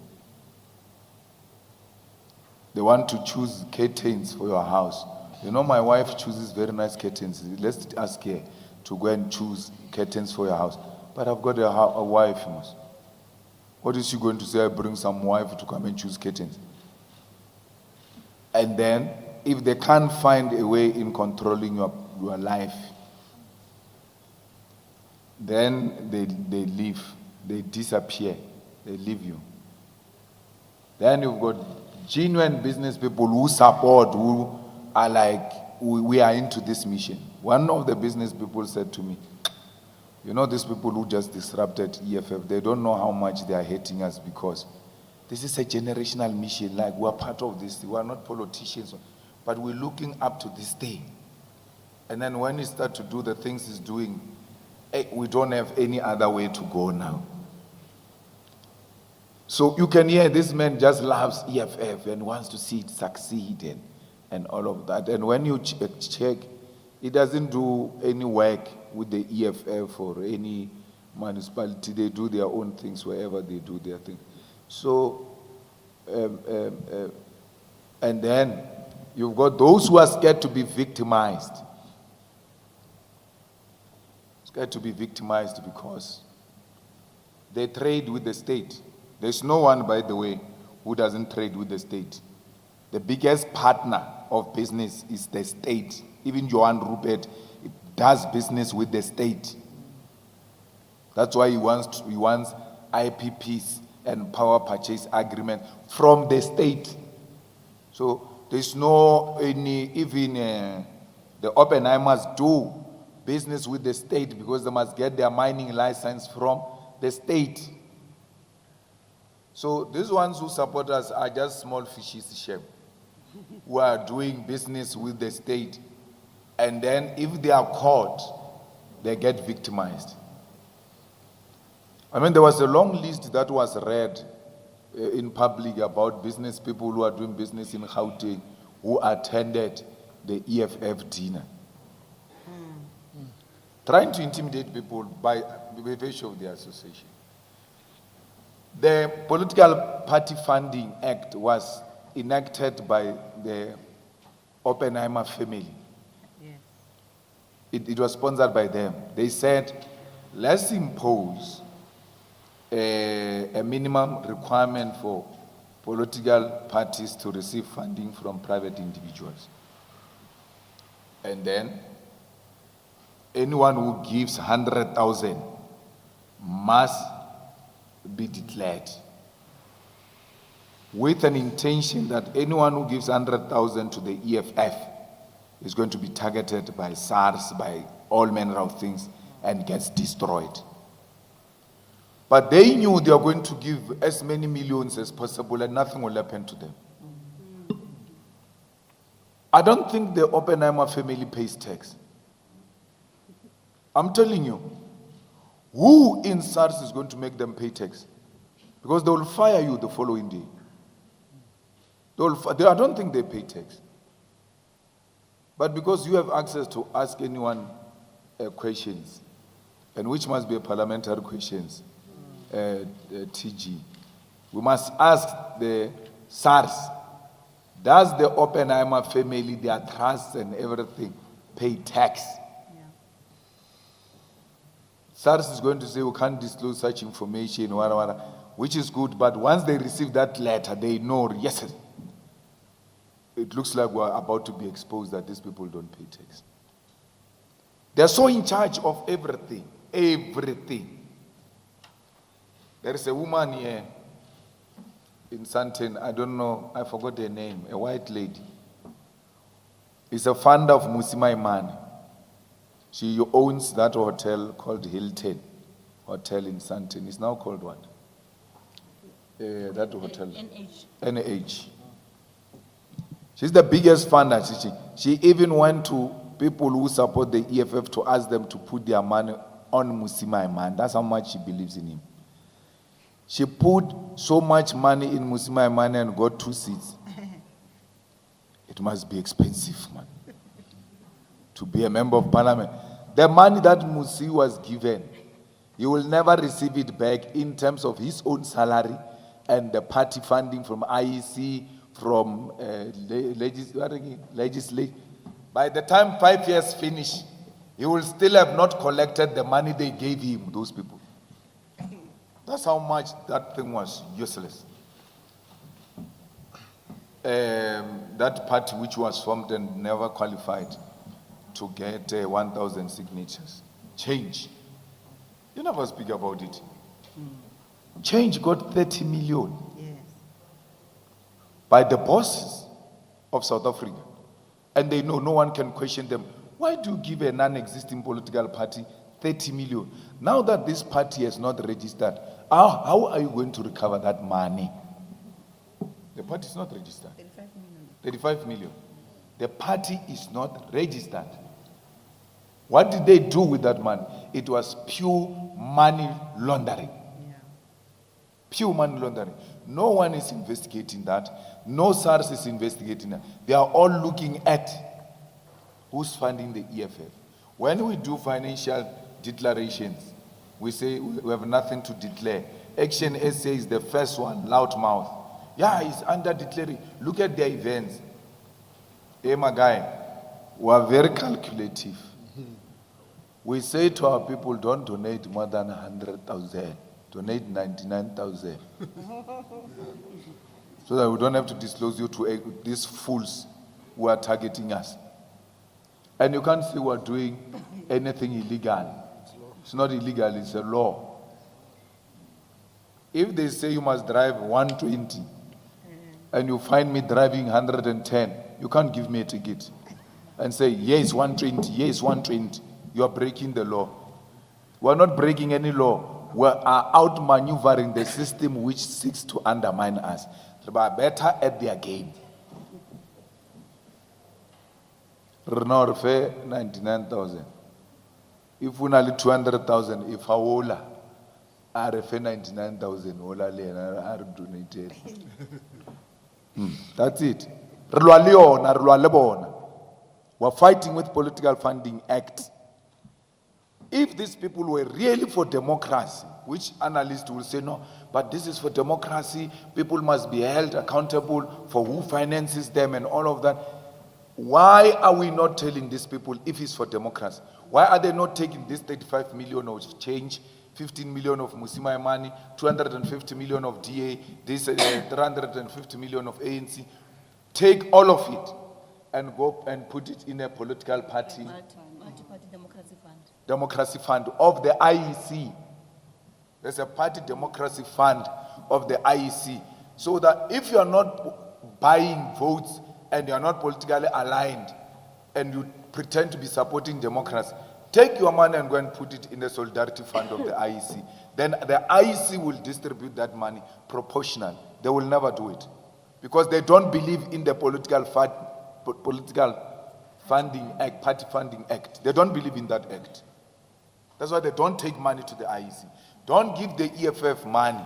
Speaker 7: They want to choose curtains for your house. You know, my wife chooses very nice curtains. Let's ask her to go and choose curtains for your house. But I've got a wife. What is she going to say? I bring some wife to come and choose curtains. And then, if they can't find a way in controlling your life, then they leave. They disappear. They leave you. Then you've got genuine business people who support, who are like, we are into this mission. One of the business people said to me, you know, these people who just disrupted EFF, they don't know how much they are hating us because this is a generational mission. Like, we're part of this. We are not politicians, but we're looking up to this thing. And then when we start to do the things he's doing, we don't have any other way to go now. So you can hear this man just loves EFF and wants to see it succeed and all of that. And when you check, he doesn't do any work with the EFF or any municipality. They do their own things wherever they do their thing. So, and then you've got those who are scared to be victimized. Scared to be victimized because they trade with the state. There's no one, by the way, who doesn't trade with the state. The biggest partner of business is the state. Even Johan Rupert does business with the state. That's why he wants IPPs and power purchase agreement from the state. So there's no even the Oppenheimers do business with the state because they must get their mining license from the state. So these ones who support us are just small fishes, Chef, who are doing business with the state. And then if they are caught, they get victimized. I mean, there was a long list that was read in public about business people who are doing business in Gauteng who attended the EFF dinner. Trying to intimidate people by virtue of their association. The Political Party Funding Act was enacted by the Oppenheimer family. It was sponsored by them. They said, let's impose a minimum requirement for political parties to receive funding from private individuals. And then anyone who gives 100,000 must be declared with an intention that anyone who gives 100,000 to the EFF is going to be targeted by SARS, by all manner of things, and gets destroyed. But they knew they were going to give as many millions as possible and nothing will happen to them. I don't think the Oppenheimer family pays tax. I'm telling you, who in SARS is going to make them pay tax? Because they will fire you the following day. I don't think they pay tax. But because you have access to ask anyone questions, and which must be a parliamentary questions, TG, we must ask the SARS, does the Oppenheimer family, their trusts and everything, pay tax? SARS is going to say we can't disclose such information, which is good, but once they receive that letter, they know, yes, it looks like we're about to be exposed that these people don't pay tax. They're so in charge of everything, everything. There is a woman here in Sandton, I don't know, I forgot her name, a white lady. Is a founder of Musima Imani. She owns that hotel called Hilton Hotel in Sandton. It's now called what? That hotel? NH. She's the biggest funder. She even went to people who support the EFF to ask them to put their money on Musima Imani. That's how much she believes in him. She put so much money in Musima Imani and got 2 seats. It must be expensive, man, to be a member of parliament. The money that Musi was given, he will never receive it back in terms of his own salary and the party funding from IEC, from legislature. By the time 5 years finish, he will still have not collected the money they gave him, those people. That's how much that thing was useless. That party which was formed and never qualified to get 1,000 signatures. Change. You never speak about it. Change got 30 million by the bosses of South Africa. And they know no one can question them. Why do you give a non-existing political party 30 million? Now that this party has not registered, how are you going to recover that money? The party is not registered. 35 million. The party is not registered. What did they do with that money? It was pure money laundering. Pure money laundering. No one is investigating that. No SARS is investigating that. They are all looking at who's funding the EFF. When we do financial declarations, we say we have nothing to declare. Action SA is the first one, loudmouth. Yeah, it's under declaring. Look at their events. Hey, my guy, we are very calculative. We say to our people, don't donate more than 100,000. Donate 99,000. So that we don't have to disclose you to these fools who are targeting us. And you can't say we're doing anything illegal. It's not illegal, it's a law. If they say you must drive 120 and you find me driving 110, you can't give me a ticket and say, yes, 120, yes, 120. You are breaking the law. We're not breaking any law. We are outmaneuvering the system which seeks to undermine us. We are better at their game. Renor fair 99,000. If we only 200,000, if Aola are fair 99,000, Ola are donated. That's it. We're fighting with Political Funding Act. If these people were really for democracy, which analysts will say no, but this is for democracy, people must be held accountable for who finances them and all of that. Why are we not telling these people if it's for democracy? Why are they not taking this 35 million of change, 15 million of Musima money, 250 million of DA, this 350 million of ANC? Take all of it and go and put it in a political party.
Speaker 14: Multi-party democracy fund.
Speaker 7: Democracy fund of the IEC. There's a party democracy fund of the IEC. So that if you are not buying votes and you are not politically aligned and you pretend to be supporting democracy, take your money and go and put it in the solidarity fund of the IEC. Then the IEC will distribute that money proportional. They will never do it because they don't believe in the political funding act, party funding act. They don't believe in that act. That's why they don't take money to the IEC. Don't give the EFF money.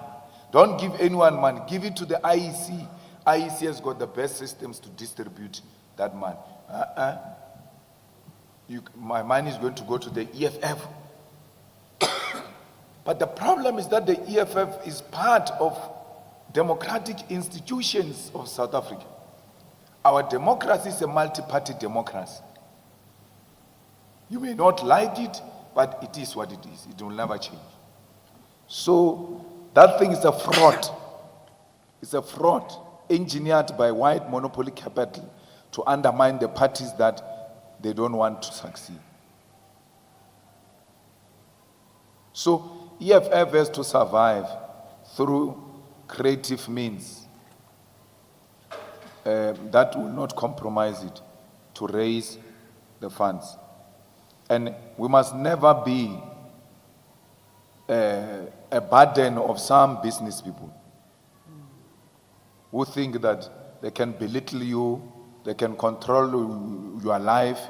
Speaker 7: Don't give anyone money. Give it to the IEC. IEC has got the best systems to distribute that money. My money is going to go to the EFF. But the problem is that the EFF is part of democratic institutions of South Africa. Our democracy is a multi-party democracy. You may not like it, but it is what it is. It will never change. So that thing is a fraud. It's a fraud engineered by white monopoly capital to undermine the parties that they don't want to succeed. So EFF has to survive through creative means that will not compromise it to raise the funds. And we must never be a burden of some business people who think that they can belittle you, they can control your life.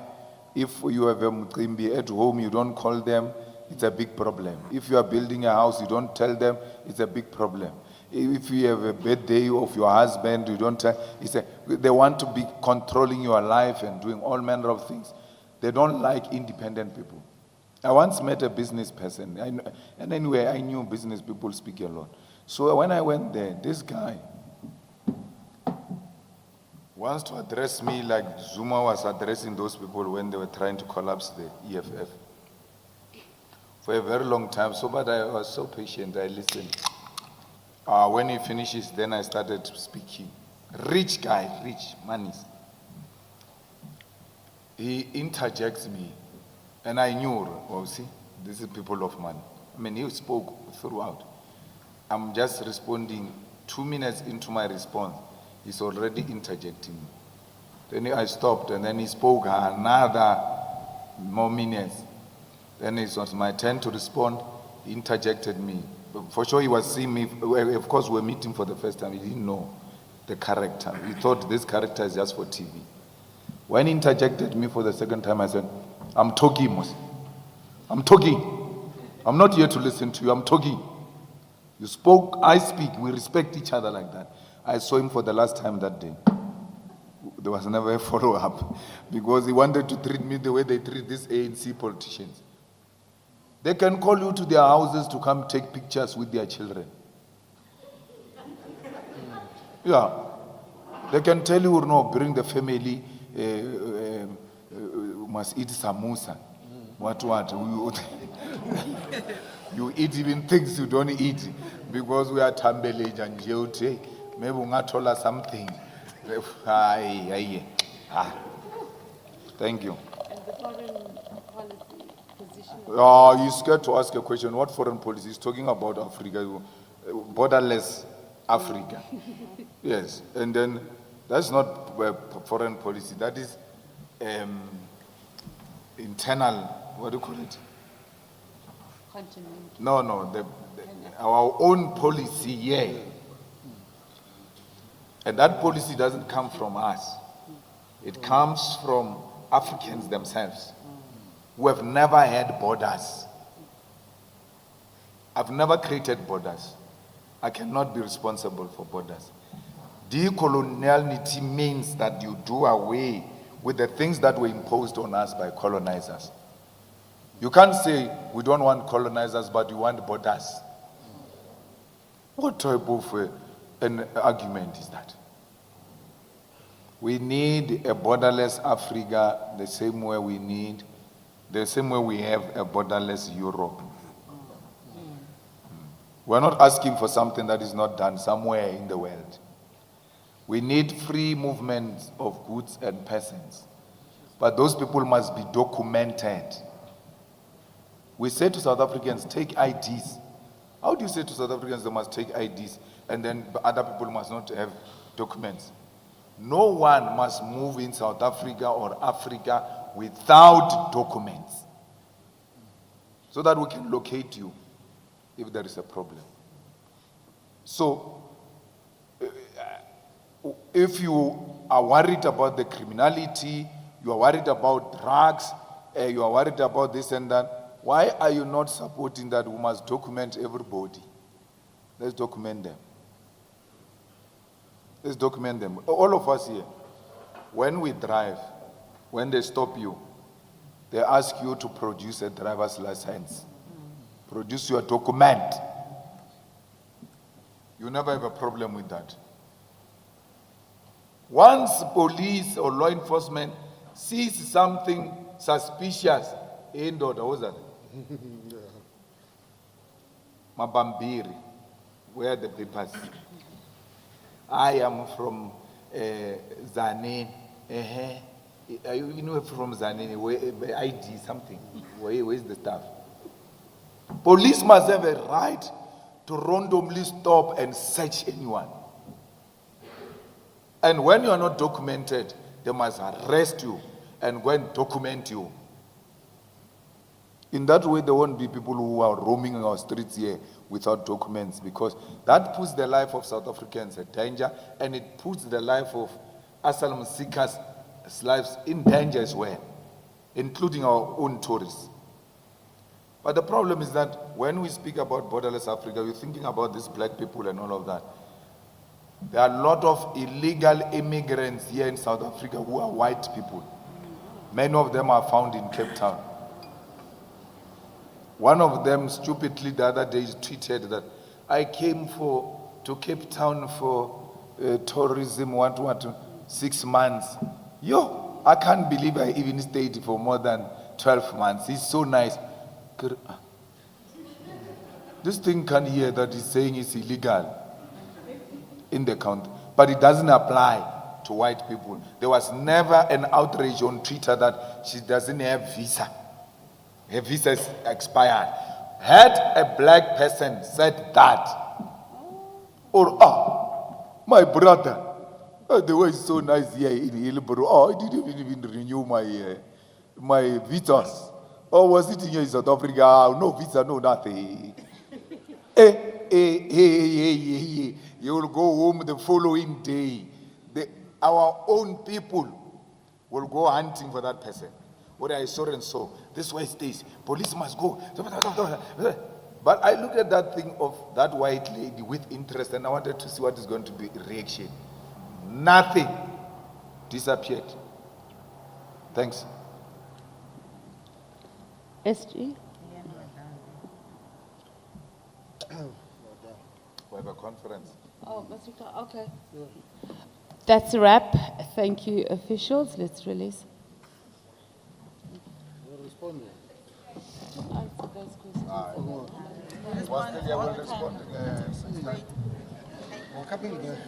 Speaker 7: If you have a mqimbi at home, you don't call them, it's a big problem. If you are building a house, you don't tell them, it's a big problem. If you have a birthday of your husband, you don't tell, they want to be controlling your life and doing all manner of things. They don't like independent people. I once met a business person, and anyway, I knew business people speak a lot. So when I went there, this guy, wants to address me like Zuma was addressing those people when they were trying to collapse the EFF. For a very long time, so but I was so patient, I listened. When he finishes, then I started speaking. Rich guy, rich, monies. He interjects me, and I knew, well, see, this is people of money. I mean, he spoke throughout. I'm just responding 2 minutes into my response. He's already interjecting me. Then I stopped, and then he spoke another more minutes. Then it was my turn to respond. He interjected me. For sure, he was seeing me. Of course, we were meeting for the first time. He didn't know the character. He thought this character is just for TV. When he interjected me for the second time, I said, I'm talking, Mos. I'm talking. I'm not here to listen to you. I'm talking. You spoke, I speak. We respect each other like that. I saw him for the last time that day. There was never a follow-up because he wanted to treat me the way they treat these ANC politicians. They can call you to their houses to come take pictures with their children. Yeah. They can tell you, no, bring the family, must eat samosa. What? You eat even things you don't eat because we are tambelage and jeute. Maybe we not told us something. Thank you.
Speaker 2: And the foreign policy position?
Speaker 7: You're scared to ask a question. What foreign policy? He's talking about Africa, borderless Africa. Yes, and then that's not foreign policy. That is internal, what do you call it?
Speaker 2: Continent.
Speaker 7: No, our own policy, yeah. And that policy doesn't come from us. It comes from Africans themselves who have never had borders. I've never created borders. I cannot be responsible for borders. Decoloniality means that you do away with the things that were imposed on us by colonizers. You can't say we don't want colonizers, but you want borders. What type of an argument is that? We need a borderless Africa the same way we have a borderless Europe. We're not asking for something that is not done somewhere in the world. We need free movement of goods and persons. But those people must be documented. We say to South Africans, take IDs. How do you say to South Africans they must take IDs and then other people must not have documents? No one must move in South Africa or Africa without documents so that we can locate you if there is a problem. So, if you are worried about the criminality, you are worried about drugs, you are worried about this and that, why are you not supporting that we must document everybody? Let's document them. Let's document them. All of us here, when we drive, when they stop you, they ask you to produce a driver's license. Produce your document. You never have a problem with that. Once police or law enforcement sees something suspicious, what was that? Mabambiri, where are the papers? I am from Zanene. You know from Zanene, where ID something. Where is the stuff? Police must have a right to randomly stop and search anyone. And when you are not documented, they must arrest you and go and document you. In that way, there won't be people who are roaming our streets here without documents, because that puts the life of South Africans in danger, and it puts the life of asylum seekers' lives in danger as well, including our own tourists. But the problem is that when we speak about borderless Africa, we're thinking about these black people and all of that. There are a lot of illegal immigrants here in South Africa who are white people. Many of them are found in Cape Town. One of them stupidly the other day tweeted that I came to Cape Town for tourism, what. 6 months. Yo, I can't believe I even stayed for more than 12 months. He's so nice. This thing can't hear that he's saying it's illegal in the country, but it doesn't apply to white people. There was never an outrage on Twitter that she doesn't have visa. Her visa is expired. Had a black person said that, or my brother, the way is so nice here in Hillborough. I didn't even renew my visas. Or was it here in South Africa? No visa, no nothing. You will go home the following day. Our own people will go hunting for that person. What I saw and saw, this way stays. Police must go. But I looked at that thing of that white lady with interest, and I wanted to see what is going to be reaction. Nothing. Disappeared. Thanks.
Speaker 2: SG?
Speaker 7: We have a conference.
Speaker 2: Oh, okay. That's a wrap. Thank you, officials. Let's release. Answer those questions.
Speaker 7: We're coming there.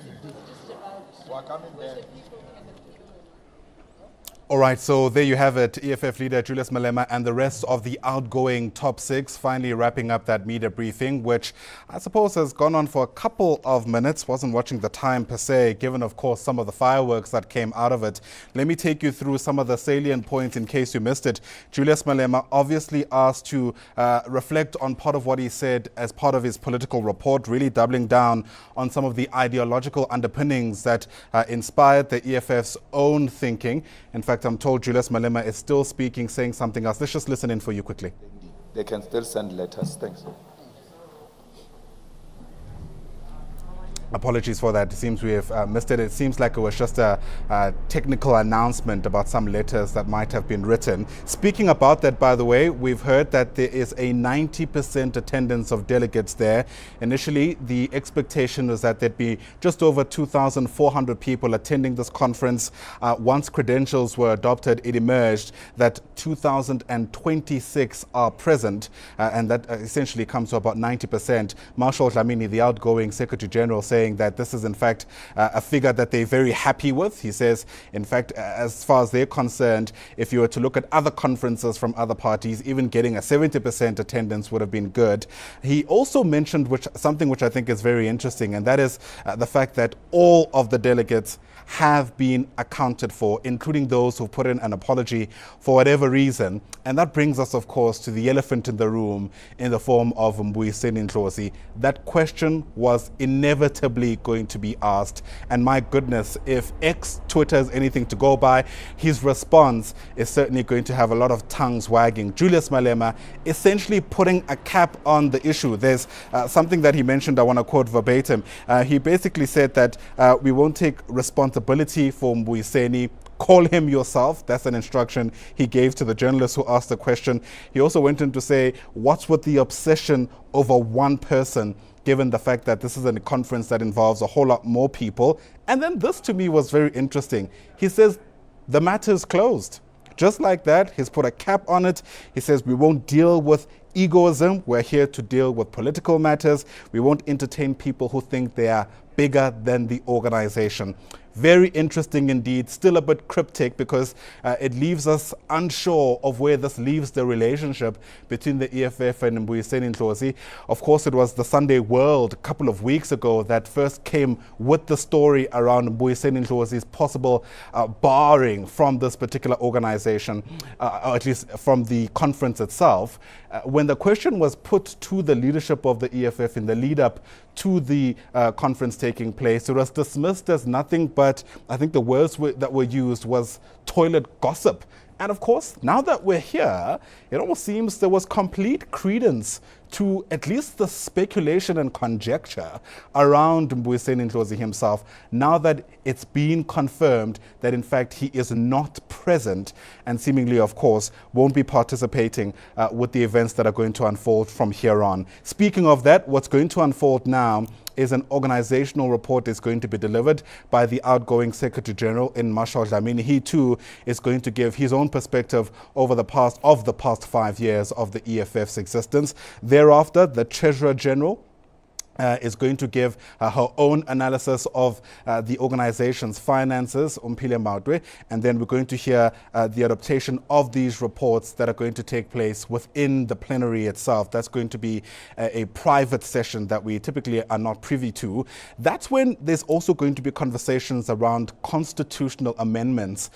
Speaker 15: All right, so there you have it. EFF leader Julius Malema and the rest of the outgoing top six finally wrapping up that media briefing, which I suppose has gone on for a couple of minutes. Wasn't watching the time per se, given, of course, some of the fireworks that came out of it. Let me take you through some of the salient points in case you missed it. Julius Malema obviously asked to reflect on part of what he said as part of his political report, really doubling down on some of the ideological underpinnings that inspired the EFF's own thinking. In fact, I'm told Julius Malema is still speaking, saying something else. Let's just listen in for you quickly.
Speaker 7: They can still send letters. Thanks.
Speaker 15: Apologies for that. It seems we have missed it. It seems like it was just a technical announcement about some letters that might have been written. Speaking about that, by the way, we've heard that there is a 90% attendance of delegates there. Initially, the expectation was that there'd be just over 2,400 people attending this conference. Once credentials were adopted, it emerged that 2,026 are present, and that essentially comes to about 90%. Marshal Dlamini, the outgoing Secretary General, saying that this is in fact a figure that they're very happy with. He says, in fact, as far as they're concerned, if you were to look at other conferences from other parties, even getting a 70% attendance would have been good. He also mentioned something which I think is very interesting, and that is the fact that all of the delegates have been accounted for, including those who put in an apology for whatever reason. And that brings us, of course, to the elephant in the room in the form of Mbuyiseni Ndlozi. That question was inevitably going to be asked. And my goodness, if Twitter is anything to go by, his response is certainly going to have a lot of tongues wagging. Julius Malema essentially putting a cap on the issue. There's something that he mentioned, I want to quote verbatim. He basically said that we won't take responsibility for Mbuyiseni. Call him yourself. That's an instruction he gave to the journalist who asked the question. He also went on to say, what's with the obsession over one person, given the fact that this is a conference that involves a whole lot more people? And then this to me was very interesting. He says, the matter is closed. Just like that, he's put a cap on it. He says, we won't deal with egoism. We're here to deal with political matters. We won't entertain people who think they are bigger than the organization. Very interesting indeed, still a bit cryptic because it leaves us unsure of where this leaves the relationship between the EFF and Mbuyiseni Ndlozi. Of course, it was the Sunday World a couple of weeks ago that first came with the story around Mbuyiseni Ndlozi's possible barring from this particular organization, or at least from the conference itself. When the question was put to the leadership of the EFF in the lead up to the conference taking place, it was dismissed as nothing but, I think the words that were used was toilet gossip. And of course, now that we're here, it almost seems there was complete credence to at least the speculation and conjecture around Mbuyiseni Ndlozi himself, now that it's been confirmed that in fact he is not present and seemingly, of course, won't be participating with the events that are going to unfold from here on. Speaking of that, what's going to unfold now is an organizational report is going to be delivered by the outgoing Secretary General in Marshal Dlamini. He too is going to give his own perspective over the past 5 years of the EFF's existence. Thereafter, the Treasurer General is going to give her own analysis of the organization's finances, Umphile Mautwe, and then we're going to hear the adaptation of these reports that are going to take place within the plenary itself. That's going to be a private session that we typically are not privy to. That's when there's also going to be conversations around constitutional amendments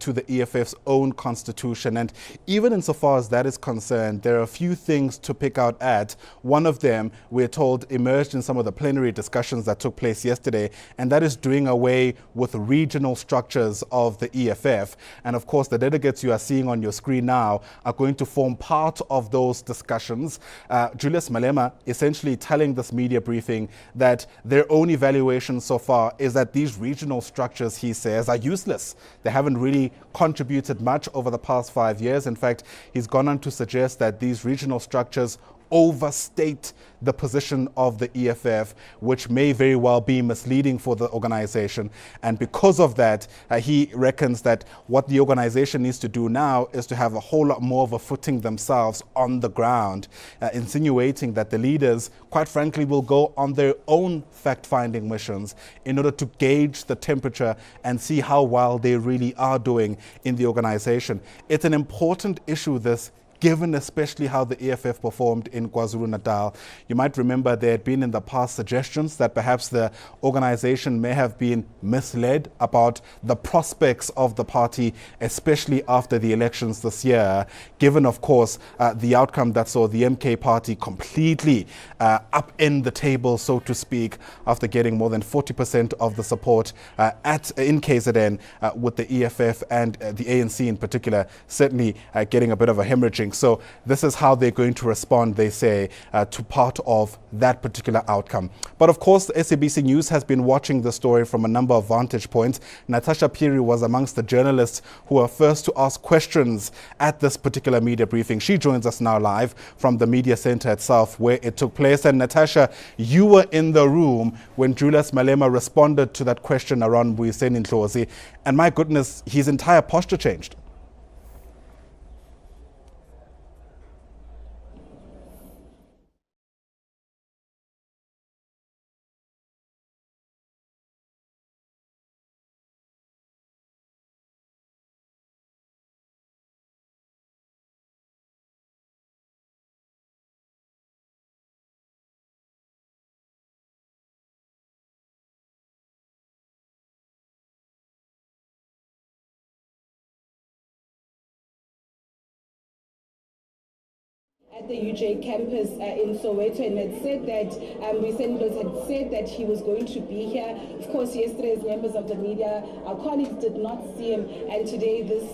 Speaker 15: to the EFF's own constitution. And even insofar as that is concerned, there are a few things to pick out at. One of them, we're told, emerged in some of the plenary discussions that took place yesterday, and that is doing away with regional structures of the EFF. And of course, the delegates you are seeing on your screen now are going to form part of those discussions. Julius Malema essentially telling this media briefing that their own evaluation so far is that these regional structures, he says, are useless. They haven't really contributed much over the past 5 years. In fact, he's gone on to suggest that these regional structures overstate the position of the EFF, which may very well be misleading for the organization. And because of that, he reckons that what the organization needs to do now is to have a whole lot more of a footing themselves on the ground, insinuating that the leaders, quite frankly, will go on their own fact-finding missions in order to gauge the temperature and see how well they really are doing in the organization. It's an important issue, this, given especially how the EFF performed in KwaZulu-Natal. You might remember there had been in the past suggestions that perhaps the organization may have been misled about the prospects of the party, especially after the elections this year, given, of course, the outcome that saw the MK party completely upend the table, so to speak, after getting more than 40% of the support in KZN with the EFF and the ANC in particular, certainly getting a bit of a hemorrhaging. So this is how they're going to respond, they say, to part of that particular outcome. But of course, SABC News has been watching the story from a number of vantage points. Natasha Piri was amongst the journalists who were first to ask questions at this particular media briefing. She joins us now live from the media center itself where it took place. And Natasha, you were in the room when Julius Malema responded to that question around Mbuyiseni Ndlozi. And my goodness, his entire posture changed.
Speaker 16: At the UJ campus in Soweto, and had said that Mbuyiseni Ndlozi had said that he was going to be here. Of course, yesterday, as members of the media, our colleagues did not see him, and today this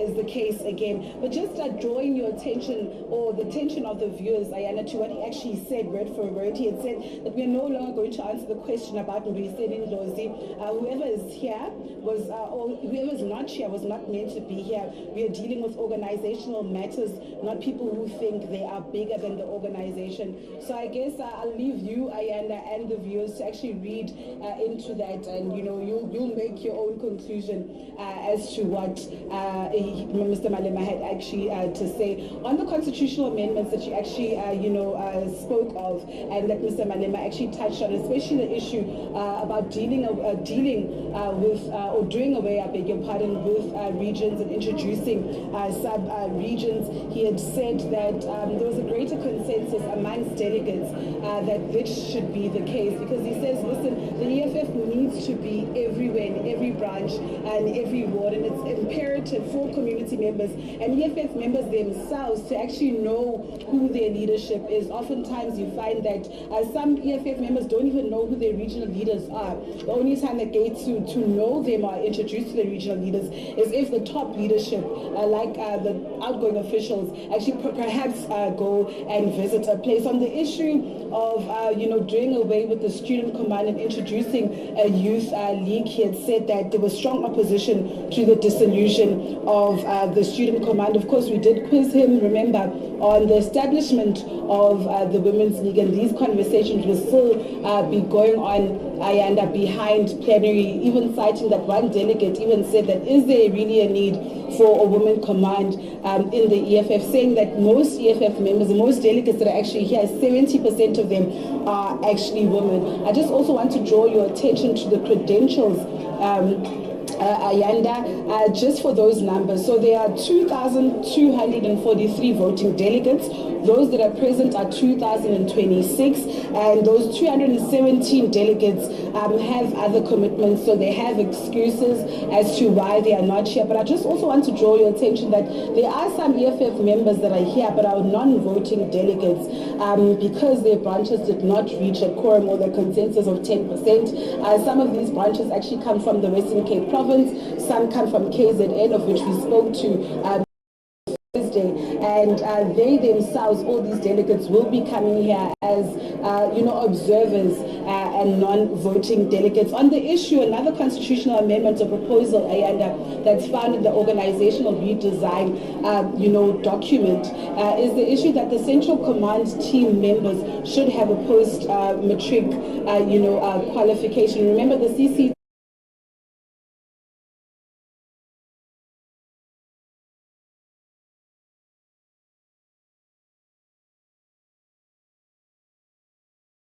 Speaker 16: is the case again. But just drawing your attention, or the attention of the viewers, Ayana, to what he actually said word for word. He had said that we are no longer going to answer the question about Mbuyiseni Ndlozi. Whoever is here was, or whoever is not here was not meant to be here. We are dealing with organizational matters, not people who think they are bigger than the organization. So I guess I'll leave you, Ayanda, and the viewers to actually read into that, and you'll make your own conclusion as to what Mr. Malema had actually to say on the constitutional amendments that you actually spoke of, and that Mr. Malema actually touched on, especially the issue about dealing with or doing away, I beg your pardon, with regions and introducing sub-regions. He had said that there was a greater consensus amongst delegates that this should be the case, because he says, listen, the EFF needs needs to be everywhere, in every branch and every ward, and it's imperative for community members and EFF members themselves to actually know who their leadership is. Oftentimes you find that some EFF members don't even know who their regional leaders are. The only time they get to know them or introduced to the regional leaders is if the top leadership, like the outgoing officials, actually perhaps go and visit a place. On the issue of doing away with the student command and introducing a youth league, he had said that there was strong opposition to the dissolution of the student command. Of course, we did quiz him, remember, on the establishment of the women's league, and these conversations will still be going on Ayanda behind plenary, even citing that one delegate even said that is there really a need for a woman command in the EFF, saying that most EFF members, most delegates that are actually here, 70% of them are actually women. I just also want to draw your attention to the credentials, Ayanda, just for those numbers. So there are 2,243 voting delegates. Those that are present are 2,026, and those 217 delegates have other commitments, so they have excuses as to why they are not here. But I just also want to draw your attention that there are some EFF members that are here but are non-voting delegates because their branches did not reach a quorum or the consensus of 10%. Some of these branches actually come from the Western Cape province, some come from KZN, of which we spoke to Thursday, and they themselves, all these delegates, will be coming here as observers and non-voting delegates. On the issue, another constitutional amendment or proposal, Ayanda, that's found in the organizational redesign document is the issue that the Central Command team members should have a post-matric qualification. Remember, the CC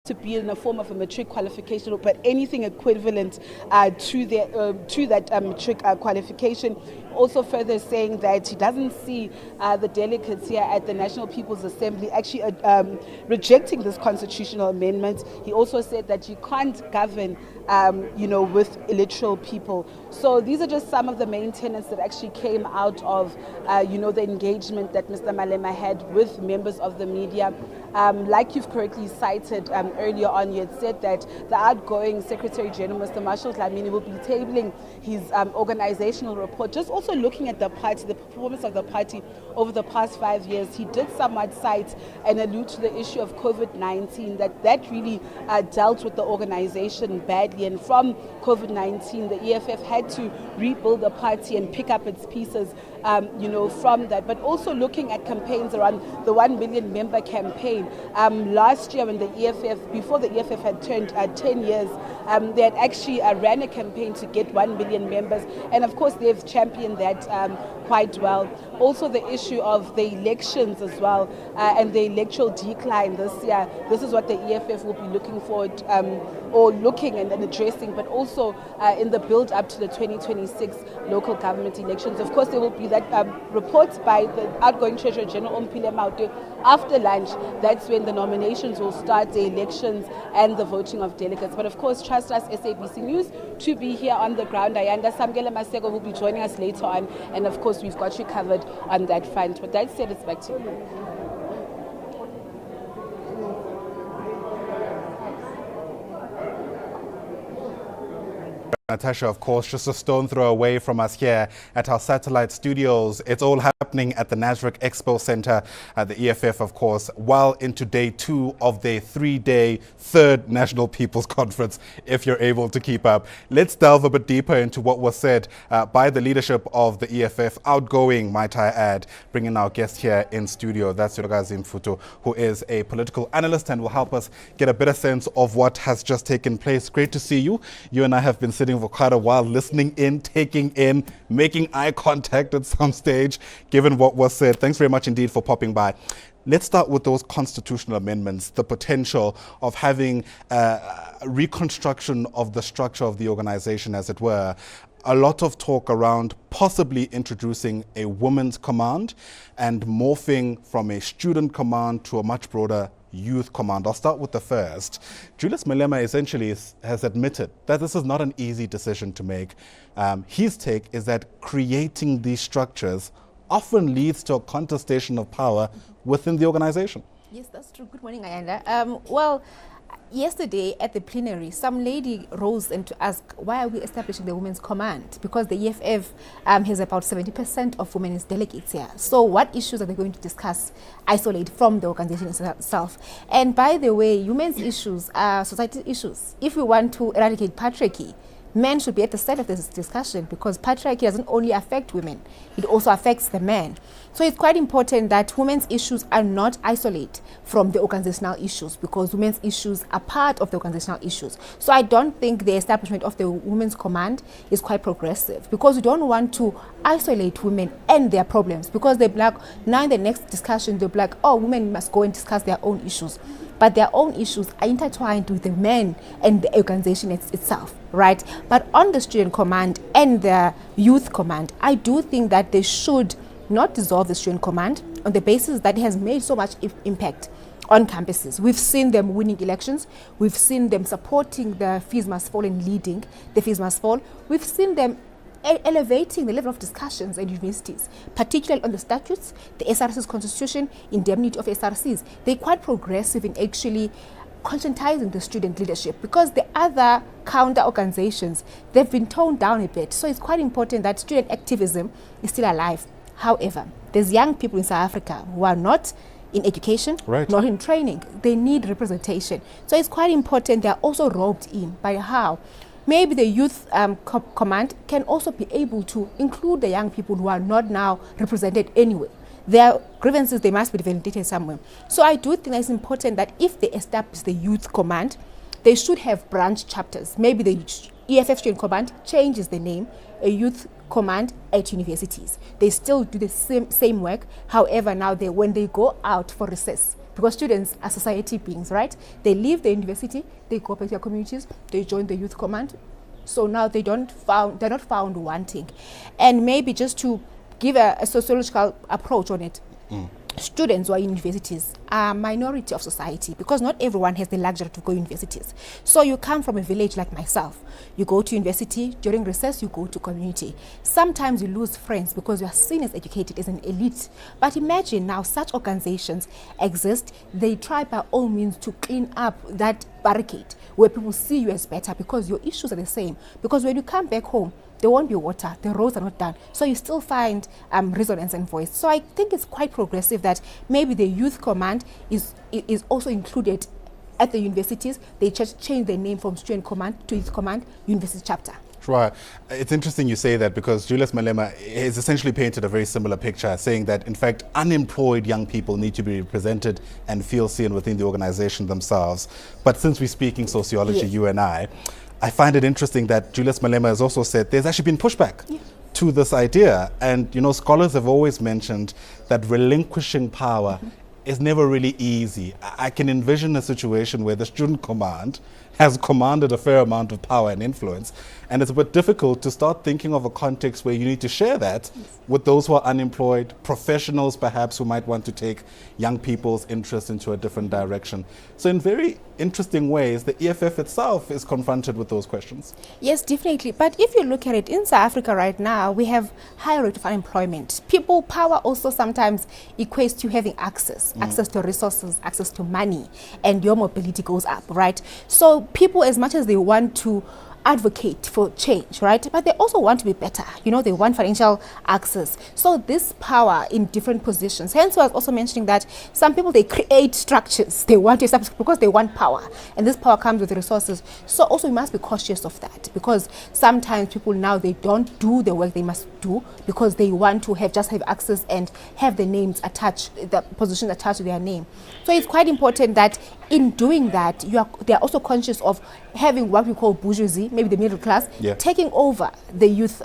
Speaker 16: to be in a form of a matric qualification, but anything equivalent to that matric qualification. Also further saying that he doesn't see the delegates here at the National People's Assembly actually rejecting this constitutional amendment. He also said that you can't govern with illiterate people. So these are just some of the main tenets that actually came out of the engagement that Mr. Malema had with members of the media. Like you've correctly cited earlier on, you had said that the outgoing Secretary General, Mr. Marshall Dlamini, will be tabling his organizational report, just also looking at the party, the performance of the party over the past 5 years. He did somewhat cite and allude to the issue of COVID-19, that really dealt with the organization badly, and from COVID-19 the EFF had to rebuild the party and pick up its pieces from that. But also looking at campaigns around the 1 million member campaign. Last year when the EFF, before the EFF had turned 10 years, they had actually ran a campaign to get 1 million members, and of course they've championed that quite well. Also the issue of the elections as well, and the electoral decline this year. This is what the EFF will be looking forward or looking and addressing, but also in the build up to the 2026 local government elections. Of course, there will be that report by the outgoing Treasurer General Ompile Maute after lunch. That's when the nominations will start, the elections and the voting of delegates. But of course, trust us, SABC News, to be here on the ground. Ayanda Samgela Masego will be joining us later on, and of course, we've got you covered on that front. But that said, it's back to you.
Speaker 15: Natasha, of course, just a stone throw away from us here at our satellite studios. It's all happening at the Nasrec Expo Center. The EFF, of course, well into day 2 of their 3-day third National People's Conference, if you're able to keep up. Let's delve a bit deeper into what was said by the leadership of the EFF, outgoing, might I add, bringing our guest here in studio. That's Yogazi Mfuto, who is a political analyst and will help us get a better sense of what has just taken place. Great to see you. You and I have been sitting for quite a while, listening in, taking in, making eye contact at some stage, given what was said. Thanks very much indeed for popping by. Let's start with those constitutional amendments, the potential of having a reconstruction of the structure of the organization, as it were. A lot of talk around possibly introducing a women's command and morphing from a student command to a much broader Youth Command. I'll start with the first. Julius Malema essentially has admitted that this is not an easy decision to make. His take is that creating these structures often leads to a contestation of power within the organization.
Speaker 17: Yes, that's true. Good morning, Ayanda. Well, yesterday at the plenary, some lady rose and to ask, why are we establishing the Women's Command? Because the EFF has about 70% of women as delegates here. So what issues are they going to discuss, isolate from the organization itself? And by the way, women's issues are society issues. If we want to eradicate patriarchy, men should be at the center of this discussion, because patriarchy doesn't only affect women, it also affects the men. So it's quite important that women's issues are not isolated from the organizational issues, because women's issues are part of the organizational issues. So I don't think the establishment of the Women's Command is quite progressive, because we don't want to isolate women and their problems, because they're like, now in the next discussion, they're like, oh, women must go and discuss their own issues. But their own issues are intertwined with the men and the organization itself, right? But on the Student Command and the Youth Command, I do think that they should not dissolve the Student Command on the basis that it has made so much impact on campuses. We've seen them winning elections. We've seen them supporting the Fees Must Fall and leading the Fees Must Fall. We've seen them elevating the level of discussions at universities, particularly on the statutes, the SRC's constitution, indemnity of SRCs. They're quite progressive in actually conscientizing the student leadership, because the other counter organizations, they've been toned down a bit. So it's quite important that student activism is still alive. However, there's young people in South Africa who are not in education, not in training. They need representation. So it's quite important they're also roped in by how maybe the Youth Command can also be able to include the young people who are not now represented anyway. Their grievances, they must be validated somewhere. So I do think it's important that if they establish the Youth Command, they should have branch chapters. Maybe the EFF Student Command changes the name, a Youth Command at universities. They still do the same work. However, now when they go out for recess, because students are society beings, right? They leave the university, they go back to their communities, they join the Youth Command. So now they're not found wanting. And maybe just to give a sociological approach on it, students who are in universities are a minority of society, because not everyone has the luxury to go to universities. So you come from a village like myself, you go to university, during recess you go to community. Sometimes you lose friends because you are seen as educated, as an elite. But imagine now such organizations exist, they try by all means to clean up that barricade where people see you as better because your issues are the same. Because when you come back home, there won't be water, the roads are not done. So you still find resonance and voice. So I think it's quite progressive that maybe the Youth Command is also included at the universities. They just change their name from Student Command to Youth Command, University Chapter.
Speaker 15: Right. It's interesting you say that, because Julius Malema has essentially painted a very similar picture, saying that, in fact, unemployed young people need to be represented and feel seen within the organization themselves. But since we're speaking sociology, you and I find it interesting that Julius Malema has also said there's actually been pushback to this idea. And, you know, scholars have always mentioned that relinquishing power is never really easy. I can envision a situation where the Student Command has commanded a fair amount of power and influence, and it's a bit difficult to start thinking of a context where you need to share that with those who are unemployed, professionals perhaps who might want to take young people's interest into a different direction. So in very interesting ways, the EFF itself is confronted with those questions.
Speaker 17: Yes, definitely. But if you look at it, in South Africa right now, we have high rate of unemployment. Power also sometimes equates to having access to resources, access to money, and your mobility goes up, right? So people, as much as they want to advocate for change, right? But they also want to be better. You know, they want financial access. So this power in different positions. Hence, I was also mentioning that some people, they create structures. They want to establish because they want power. And this power comes with resources. So also we must be cautious of that, because sometimes people now, they don't do the work they must do because they want to have access and have the names attached, the positions attached to their name. So it's quite important that in doing that, they are also conscious of having what we call bourgeoisie maybe the middle class,
Speaker 15: Yeah.
Speaker 17: taking over the youth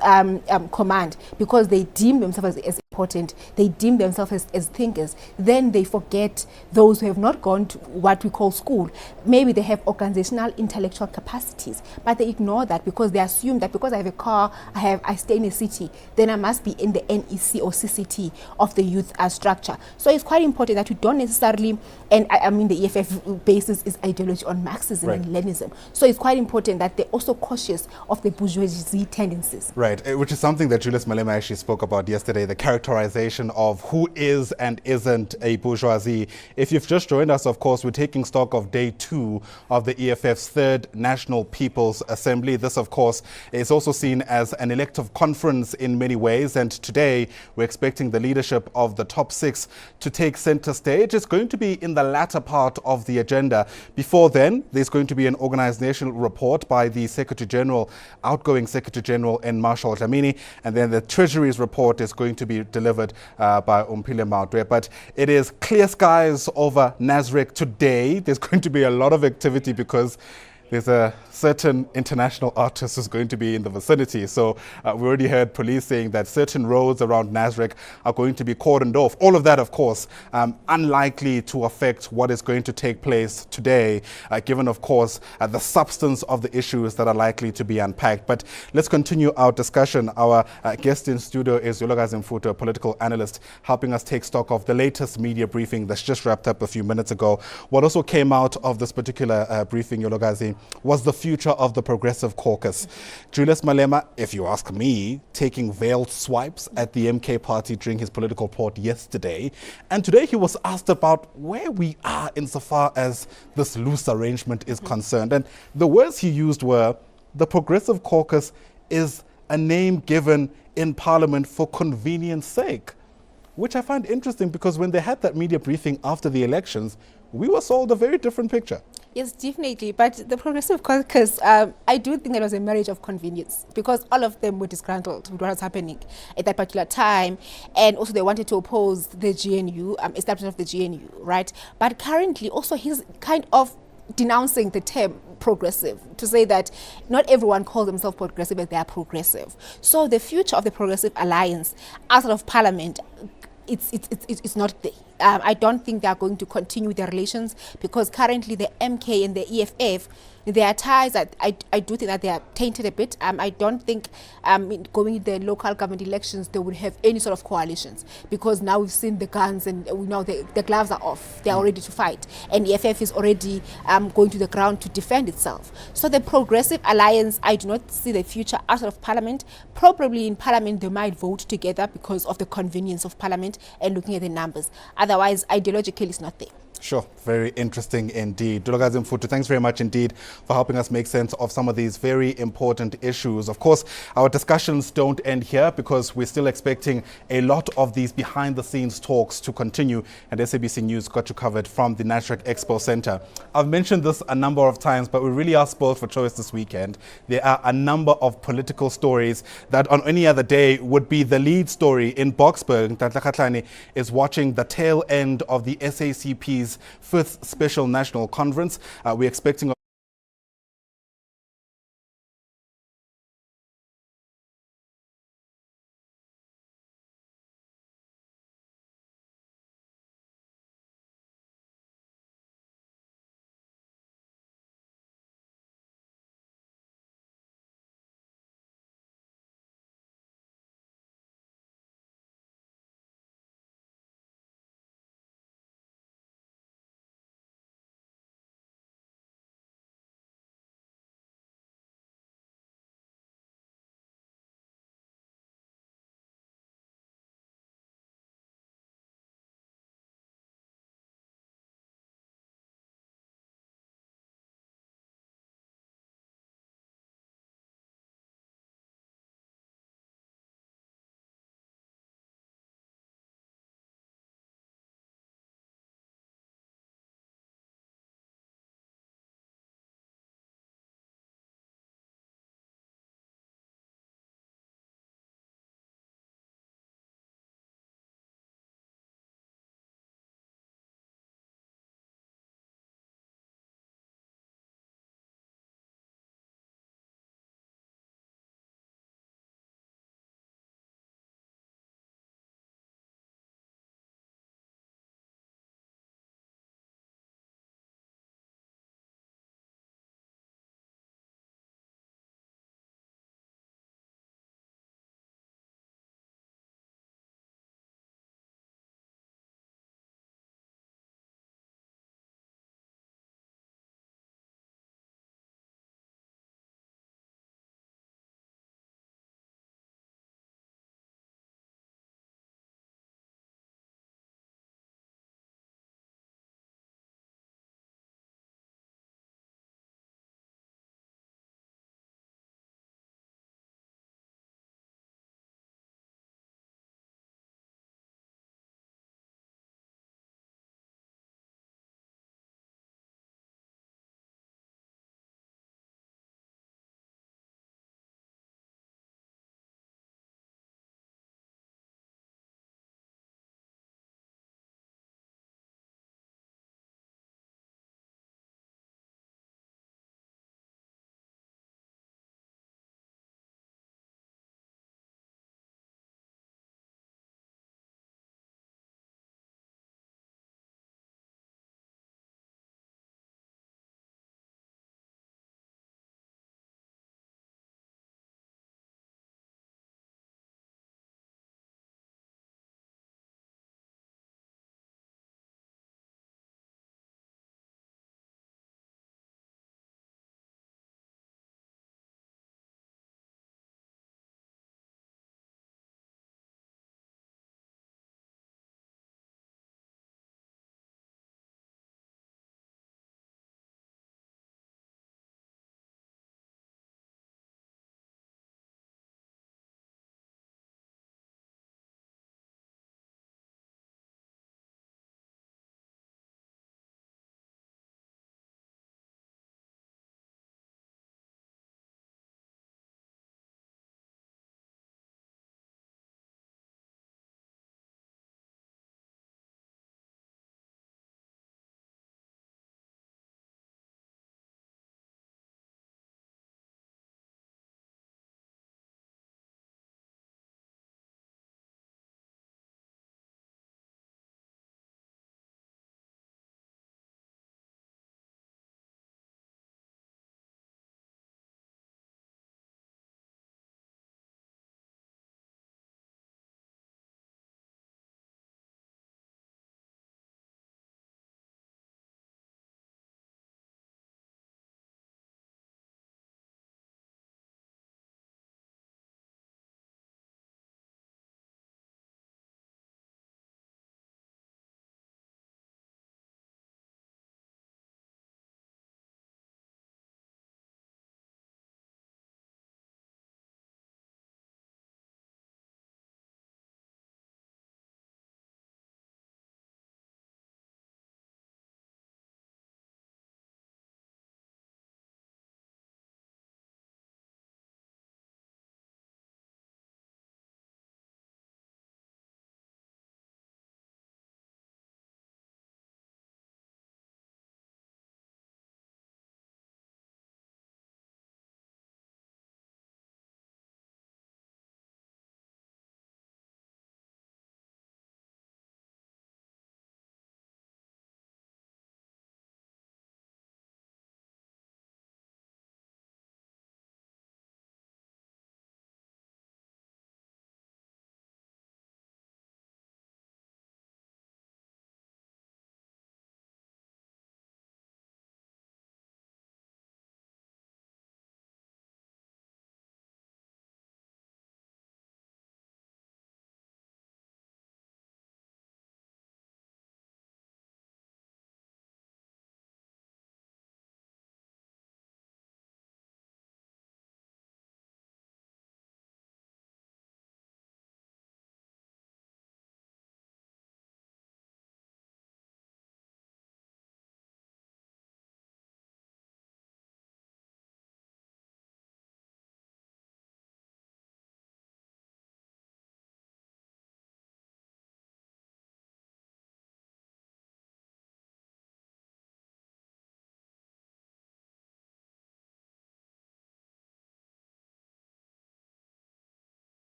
Speaker 17: command because they deem themselves as important, they deem themselves as thinkers, then they forget those who have not gone to what we call school. Maybe they have organizational intellectual capacities, but they ignore that because they assume that because I have a car, I stay in a city, then I must be in the NEC or CCT of the youth structure. So it's quite important that we don't necessarily, and I mean the EFF basis is ideology on Marxism and Leninism. So it's quite important that they're also cautious of the bourgeoisie tendencies.
Speaker 15: Right, which is something that Julius Malema actually spoke about yesterday, the characterization of who is and isn't a bourgeoisie. If you've just joined us, of course, we're taking stock of day 2 of the EFF's third National People's Assembly. This, of course, is also seen as an elective conference in many ways. And today, we're expecting the leadership of the top 6 to take center stage. It's going to be in the latter part of the agenda. Before then, there's going to be an organizational report by the Secretary General, outgoing Secretary General, and Marshal Dlamini, and then the Treasury's report is going to be delivered by Umpile Mautwe. But it is clear skies over Nasrec today. There's going to be a lot of activity because there's a certain international artist who's going to be in the vicinity. So we already heard police saying that certain roads around Nasrec are going to be cordoned off. All of that, of course, unlikely to affect what is going to take place today, given, of course, the substance of the issues that are likely to be unpacked. But let's continue our discussion. Our guest in studio is Yolagazi Mfuto, a political analyst, helping us take stock of the latest media briefing that's just wrapped up a few minutes ago. What also came out of this particular briefing, Yolagazi, was the future of the Progressive Caucus. Julius Malema, if you ask me, taking veiled swipes at the MK party during his political report yesterday. And today he was asked about where we are insofar as this loose arrangement is concerned. And the words he used were, the Progressive Caucus is a name given in Parliament for convenience sake, which I find interesting because when they had that media briefing after the elections, we were sold a very different picture.
Speaker 17: Yes, definitely. But the Progressive Caucus, I do think that was a marriage of convenience because all of them were disgruntled with what was happening at that particular time. And also they wanted to oppose the GNU, establishment of the GNU, right? But currently also he's kind of denouncing the term progressive to say that not everyone calls themselves progressive, but they are progressive. So the future of the Progressive Alliance outside of Parliament, it's not there. I don't think they are going to continue their relations because currently the MK and the EFF, their ties, I do think that they are tainted a bit. I don't think going into the local government elections they would have any sort of coalitions because now we've seen the guns and we know the gloves are off. They are ready to fight. And EFF is already going to the ground to defend itself. So the Progressive Alliance, I do not see the future outside of Parliament. Probably in Parliament they might vote together because of the convenience of Parliament and looking at the numbers. Otherwise, ideologically, it's not there.
Speaker 15: Sure, very interesting indeed. Yolagazi Mfuto, thanks very much indeed for helping us make sense of some of these very important issues. Of course, our discussions don't end here because we're still expecting a lot of these behind-the-scenes talks to continue, and SABC News got you covered from the Nasrec Expo Center. I've mentioned this a number of times, but we really are spoiled for choice this weekend. There are a number of political stories that on any other day would be the lead story. In Boksburg, Ntantla Kgatlana is watching the tail end of the SACP's 5th Special National Conference. We're expecting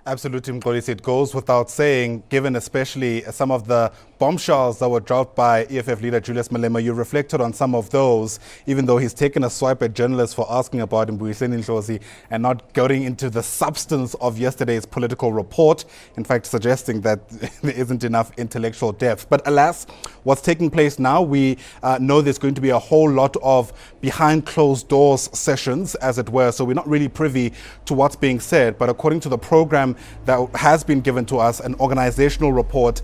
Speaker 15: Absolutely, Mxolisi. It goes without saying, given especially some of the bombshells that were dropped by EFF leader Julius Malema. You reflected on some of those, even though he's taken a swipe at journalists for asking about Mbuyiseni Ndlozi and not going into the substance of yesterday's political report, in fact suggesting that there isn't enough intellectual depth. But alas, what's taking place now, we know there's going to be a whole lot of behind closed doors sessions, as it were, so we're not really privy to what's being said. But according to the program that has been given to us, an organizational report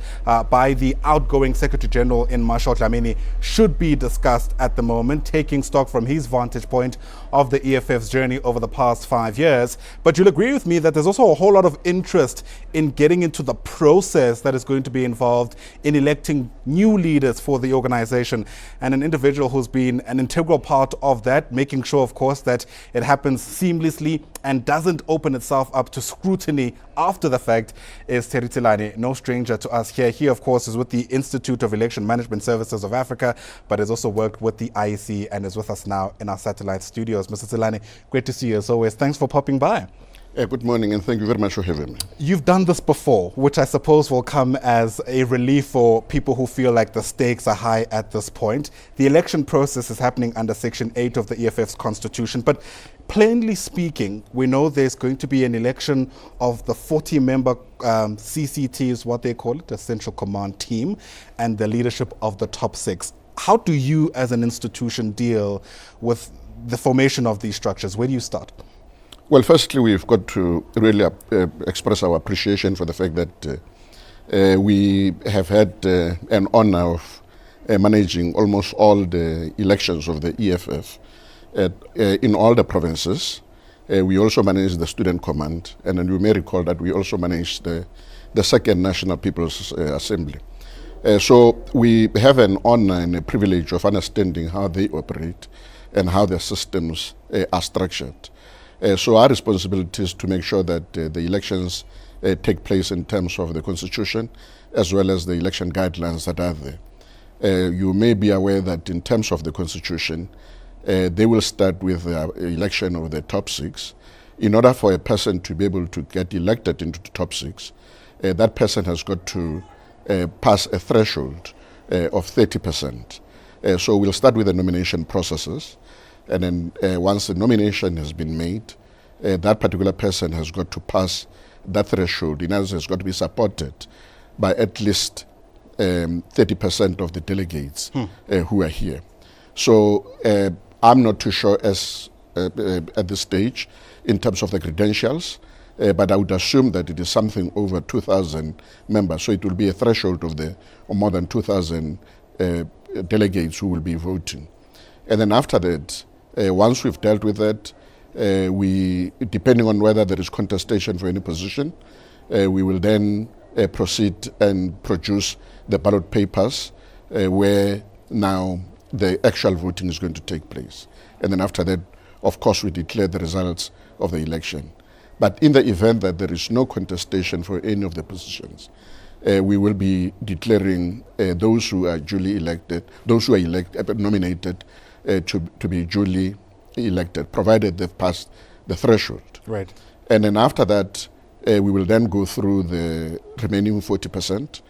Speaker 15: by the outgoing Secretary General in Marshal Dlamini should be discussed at the moment, taking stock from his vantage point of the EFF's journey over the past 5 years. But you'll agree with me that there's also a whole lot of interest in getting into the process that is going to be involved in electing new leaders for the organization, and an individual who's been an integral part of that, making sure, of course, that it happens seamlessly and doesn't open itself up to scrutiny after the fact, is Terry Tilani, no stranger to us here. He, of course, is with the Institute of Election Management Services of Africa, but has also worked with the IEC and is with us now in our satellite studios. Mr. Tilani, great to see you as always. Thanks for popping by.
Speaker 18: Good morning, and thank you very much for having me.
Speaker 15: You've done this before, which I suppose will come as a relief for people who feel like the stakes are high at this point. The election process is happening under Section 8 of the EFF's constitution, but plainly speaking, we know there's going to be an election of the 40-member CCT, is what they call it, the Central Command Team, and the leadership of the top 6. How do you as an institution deal with the formation of these structures? Where do you start?
Speaker 18: Well, firstly, we've got to really express our appreciation for the fact that we have had an honor of managing almost all the elections of the EFF in all the provinces. We also managed the Student Command, and then you may recall that we also managed the Second National People's Assembly. So we have an honor and a privilege of understanding how they operate and how their systems are structured. So our responsibility is to make sure that the elections take place in terms of the Constitution, as well as the election guidelines that are there. You may be aware that in terms of the Constitution, they will start with the election of the top 6. In order for a person to be able to get elected into the top 6, that person has got to pass a threshold of 30%. So we'll start with the nomination processes. And then once the nomination has been made, that particular person has got to pass that threshold. In other words, has got to be supported by at least 30% of the delegates who are here. So I'm not too sure as at this stage in terms of the credentials, but I would assume that it is something over 2,000 members. So it will be a threshold of more than 2,000 delegates who will be voting. And then after that, once we've dealt with that, we, depending on whether there is contestation for any position, we will then proceed and produce the ballot papers where now the actual voting is going to take place. And then after that, of course, we declare the results of the election. But in the event that there is no contestation for any of the positions, we will be declaring those who are duly elected, those who are nominated to be duly elected, provided they've passed the threshold.
Speaker 15: Right.
Speaker 18: And then after that, we will then go through the remaining 40%.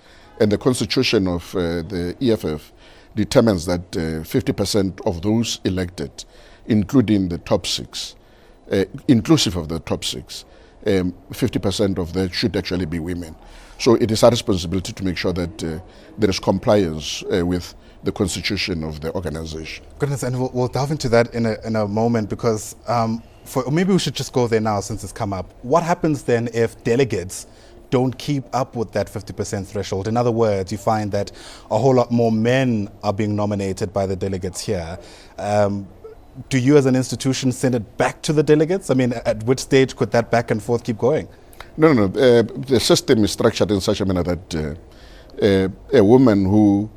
Speaker 18: And the constitution of the EFF determines that 50% of those elected, including the top 6, inclusive of the top 6, 50% of that should actually be women. So it is our responsibility to make sure that there is compliance with the constitution of the organization.
Speaker 15: Goodness, and we'll delve into that in a moment, because maybe we should just go there now since it's come up. What happens then if delegates don't keep up with that 50% threshold? In other words, you find that a whole lot more men are being nominated by the delegates here. Do you as an institution send it back to the delegates? I mean, at which stage could that back and forth keep going?
Speaker 18: No. The system is structured in such a manner that a woman who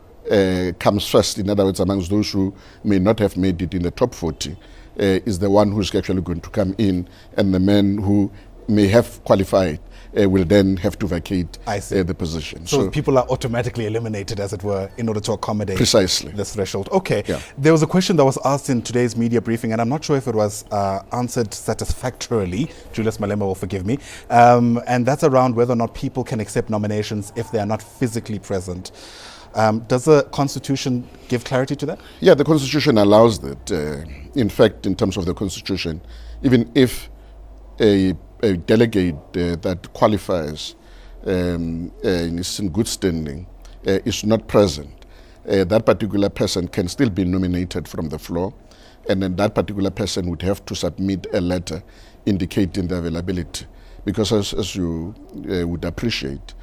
Speaker 18: comes first, in other words, amongst those who may not have made it in the top 40, is the one who's actually going to come in, and the men who may have qualified will then have to vacate
Speaker 15: I see.
Speaker 18: the position.
Speaker 15: So people are automatically eliminated, as it were, in order to accommodate
Speaker 18: Precisely.
Speaker 15: this threshold. Okay.
Speaker 18: Yeah.
Speaker 15: There was a question that was asked in today's media briefing, and I'm not sure if it was answered satisfactorily. Julius Malema will forgive me. And that's around whether or not people can accept nominations if they are not physically present. Does the Constitution give clarity to that?
Speaker 18: Yeah, the Constitution allows that. In fact, in terms of the Constitution, even if a delegate that qualifies and is in good standing is not present, that particular person can still be nominated from the floor, and then that particular person would have to submit a letter indicating the availability. Because as you would appreciate,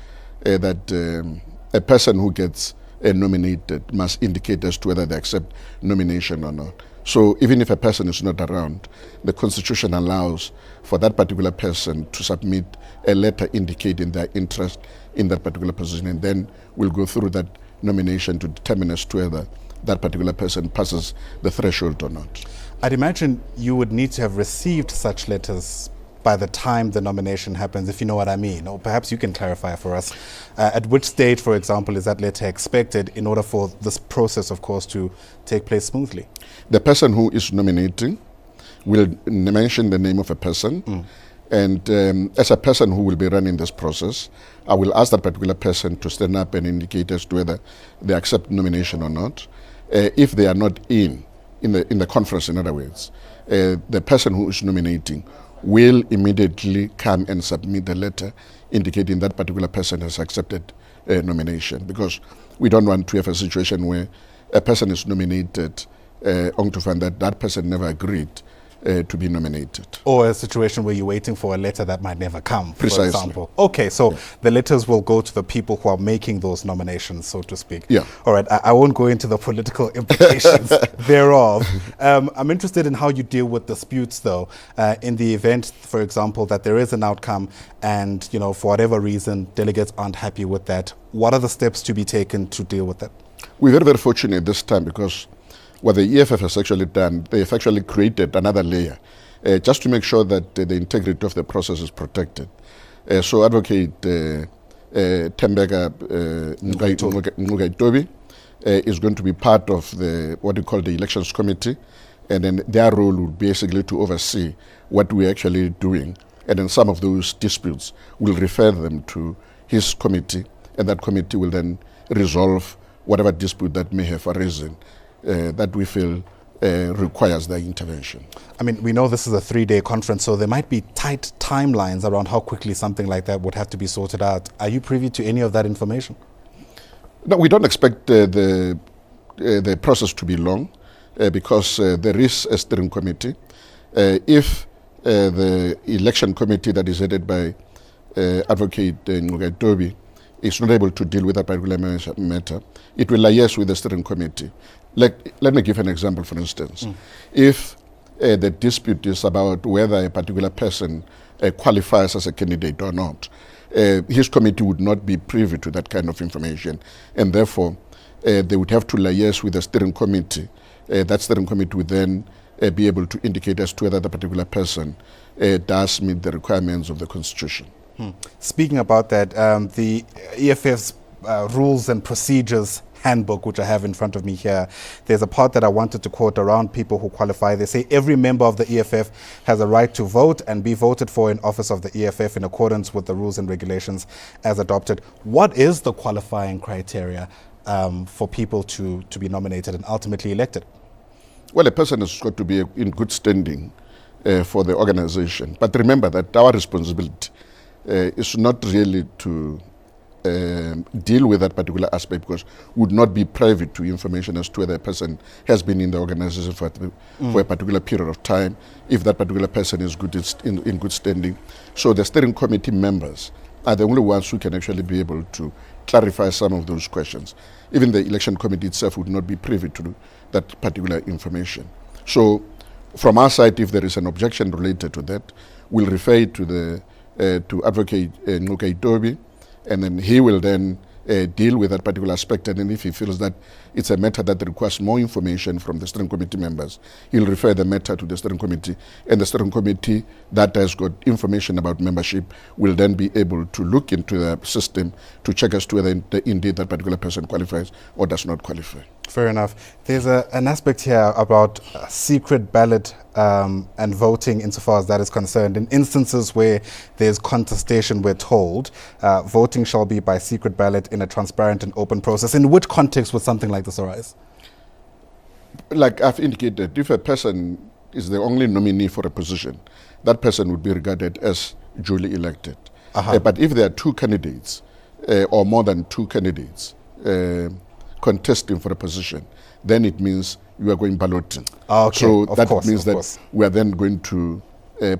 Speaker 18: that a person who gets nominated must indicate as to whether they accept nomination or not. So even if a person is not around, the Constitution allows for that particular person to submit a letter indicating their interest in that particular position, and then we'll go through that nomination to determine as to whether that particular person passes the threshold or not.
Speaker 15: I'd imagine you would need to have received such letters by the time the nomination happens, if you know what I mean. Or perhaps you can clarify for us. At which stage, for example, is that letter expected in order for this process, of course, to take place smoothly?
Speaker 18: The person who is nominating will mention the name of a person. And as a person who will be running this process, I will ask that particular person to stand up and indicate as to whether they accept nomination or not. If they are not in the conference, in other words, the person who is nominating will immediately come and submit the letter indicating that particular person has accepted a nomination, because we don't want to have a situation where a person is nominated only to find that that person never agreed to be nominated.
Speaker 15: Or a situation where you're waiting for a letter that might never come,
Speaker 18: Precisely.
Speaker 15: for example. Okay, so the letters will go to the people who are making those nominations, so to speak.
Speaker 18: Yeah.
Speaker 15: All right, I won't go into the political implications thereof. I'm interested in how you deal with disputes, though, in the event, for example, that there is an outcome and, you know, for whatever reason, delegates aren't happy with that. What are the steps to be taken to deal with that?
Speaker 18: We're very, very fortunate this time, because what the EFF has actually done, they've actually created another layer just to make sure that the integrity of the process is protected. So Advocate Tembeka Ngugaitobi is going to be part of what we call the Elections Committee, and then their role would basically to oversee what we're actually doing, and then some of those disputes will refer them to his committee, and that committee will then resolve whatever dispute that may have arisen that we feel requires their intervention.
Speaker 15: I mean, we know this is a 3-day conference, so there might be tight timelines around how quickly something like that would have to be sorted out. Are you privy to any of that information?
Speaker 18: No, we don't expect the process to be long because there is a steering committee. If the election committee that is headed by Advocate Ngugaitobi is not able to deal with that particular matter, it will liaise with the steering committee. Let me give an example, for instance. If the dispute is about whether a particular person qualifies as a candidate or not, his committee would not be privy to that kind of information, and therefore they would have to liaise with the steering committee. That steering committee would then be able to indicate as to whether the particular person does meet the requirements of the Constitution.
Speaker 15: Speaking about that, the EFF's rules and procedures handbook, which I have in front of me here, there's a part that I wanted to quote around people who qualify. They say every member of the EFF has a right to vote and be voted for in office of the EFF in accordance with the rules and regulations as adopted. What is the qualifying criteria for people to be nominated and ultimately elected?
Speaker 18: Well, a person has got to be in good standing for the organization. But remember that our responsibility is not really to deal with that particular aspect, because we would not be privy to information as to whether a person has been in the organization for a particular period of time, if that particular person is in good standing. So the steering committee members are the only ones who can actually be able to clarify some of those questions. Even the election committee itself would not be privy to that particular information. So from our side, if there is an objection related to that, we'll refer it to Advocate Ngugaitobi, and then he will then deal with that particular aspect, and then if he feels that it's a matter that requires more information from the steering committee members, he'll refer the matter to the steering committee, and the steering committee that has got information about membership will then be able to look into the system to check as to whether indeed that particular person qualifies or does not qualify.
Speaker 15: Fair enough. There's an aspect here about secret ballot and voting insofar as that is concerned. In instances where there's contestation, we're told, voting shall be by secret ballot in a transparent and open process. In which context would something like this arise?
Speaker 18: Like I've indicated, if a person is the only nominee for a position, that person would be regarded as duly elected. But if there are two candidates or more than two candidates contesting for a position, then it means you are going balloting. So that means that we are then going to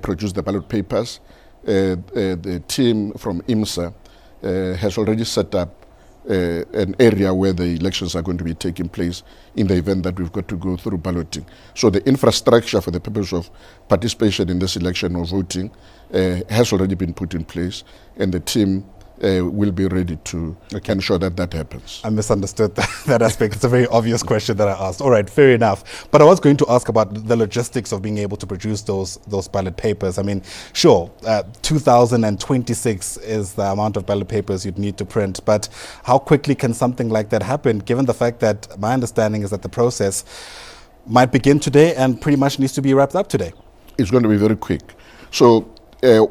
Speaker 18: produce the ballot papers. The team from IMSA has already set up an area where the elections are going to be taking place in the event that we've got to go through balloting. So the infrastructure for the purpose of participation in this election or voting has already been put in place, and the team will be ready to ensure that that happens.
Speaker 15: I misunderstood that aspect. It's a very obvious question that I asked. All right, fair enough. But I was going to ask about the logistics of being able to produce those ballot papers. I mean, sure, 2026 is the amount of ballot papers you'd need to print, but how quickly can something like that happen, given the fact that my understanding is that the process might begin today and pretty much needs to be wrapped up today?
Speaker 18: It's going to be very quick. So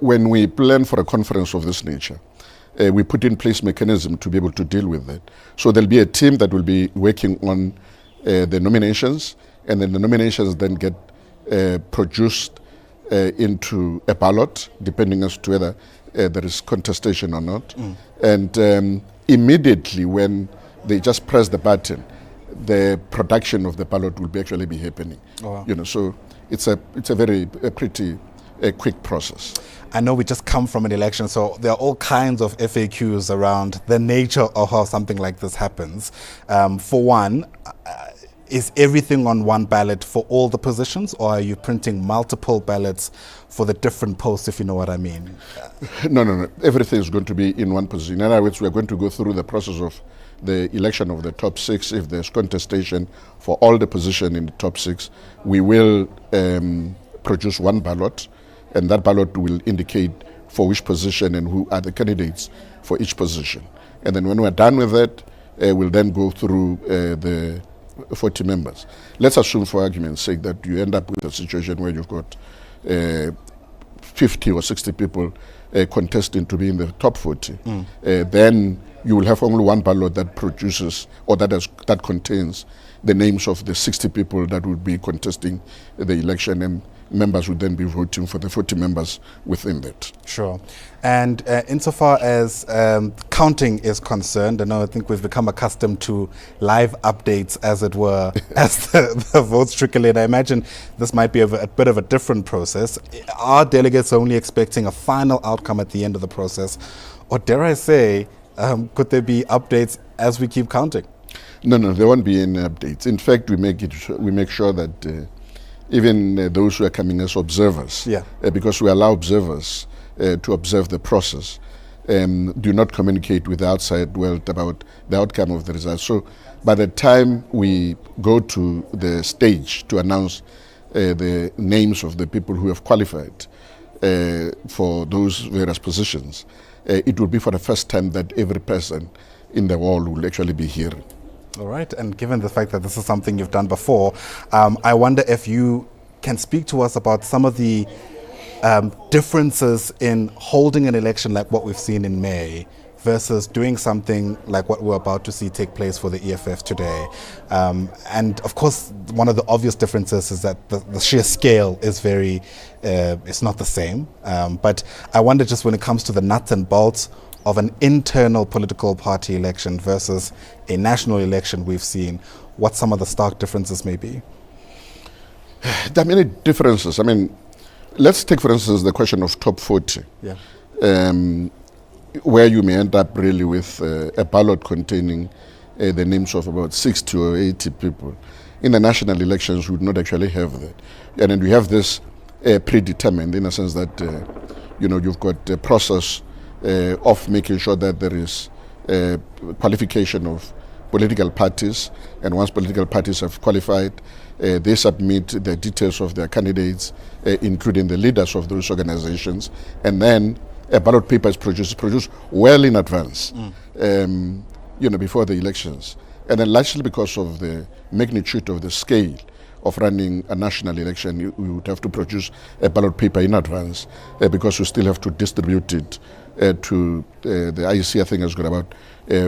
Speaker 18: when we plan for a conference of this nature, we put in place mechanism to be able to deal with that. So there'll be a team that will be working on the nominations, and then the nominations then get produced into a ballot, depending as to whether there is contestation or not. And immediately when they just press the button, the production of the ballot will actually be happening. You know, so it's a pretty quick process.
Speaker 15: I know we just come from an election, so there are all kinds of FAQs around the nature of how something like this happens. For one, is everything on one ballot for all the positions, or are you printing multiple ballots for the different posts, if you know what I mean?
Speaker 18: No. Everything is going to be in one position. In other words, we are going to go through the process of the election of the top six. If there's contestation for all the positions in the top six, we will produce one ballot, and that ballot will indicate for which position and who are the candidates for each position. And then when we're done with that, we'll then go through the 40 members. Let's assume, for argument's sake, that you end up with a situation where you've got 50 or 60 people contesting to be in the top 40. Then you will have only one ballot that produces, or that contains the names of the 60 people that would be contesting the election, and members would then be voting for the 40 members within that.
Speaker 15: Sure. And insofar as counting is concerned, I think we've become accustomed to live updates, as it were, as the votes trickle in. I imagine this might be a bit of a different process. Are delegates only expecting a final outcome at the end of the process? Or dare I say, could there be updates as we keep counting?
Speaker 18: No, there won't be any updates. In fact, we make sure that even those who are coming as observers, because we allow observers to observe the process, do not communicate with the outside world about the outcome of the results. So by the time we go to the stage to announce the names of the people who have qualified for those various positions, it will be for the first time that every person in the world will actually be hearing.
Speaker 15: All right, and given the fact that this is something you've done before, I wonder if you can speak to us about some of the differences in holding an election like what we've seen in May versus doing something like what we're about to see take place for the EFF today. And of course, one of the obvious differences is that the sheer scale is it's not the same. But I wonder, just when it comes to the nuts and bolts of an internal political party election versus a national election we've seen, what some of the stark differences may be?
Speaker 18: There are many differences. I mean, let's take, for instance, the question of top 40, where you may end up really with a ballot containing the names of about 60 or 80 people. In the national elections, we would not actually have that. And then we have this predetermined, in a sense that, you've got a process of making sure that there is qualification of political parties, and once political parties have qualified, they submit the details of their candidates, including the leaders of those organizations, and then a ballot paper is produced well in advance, before the elections. And then largely because of the magnitude of the scale of running a national election, you would have to produce a ballot paper in advance because you still have to distribute it to the IEC. I think has got about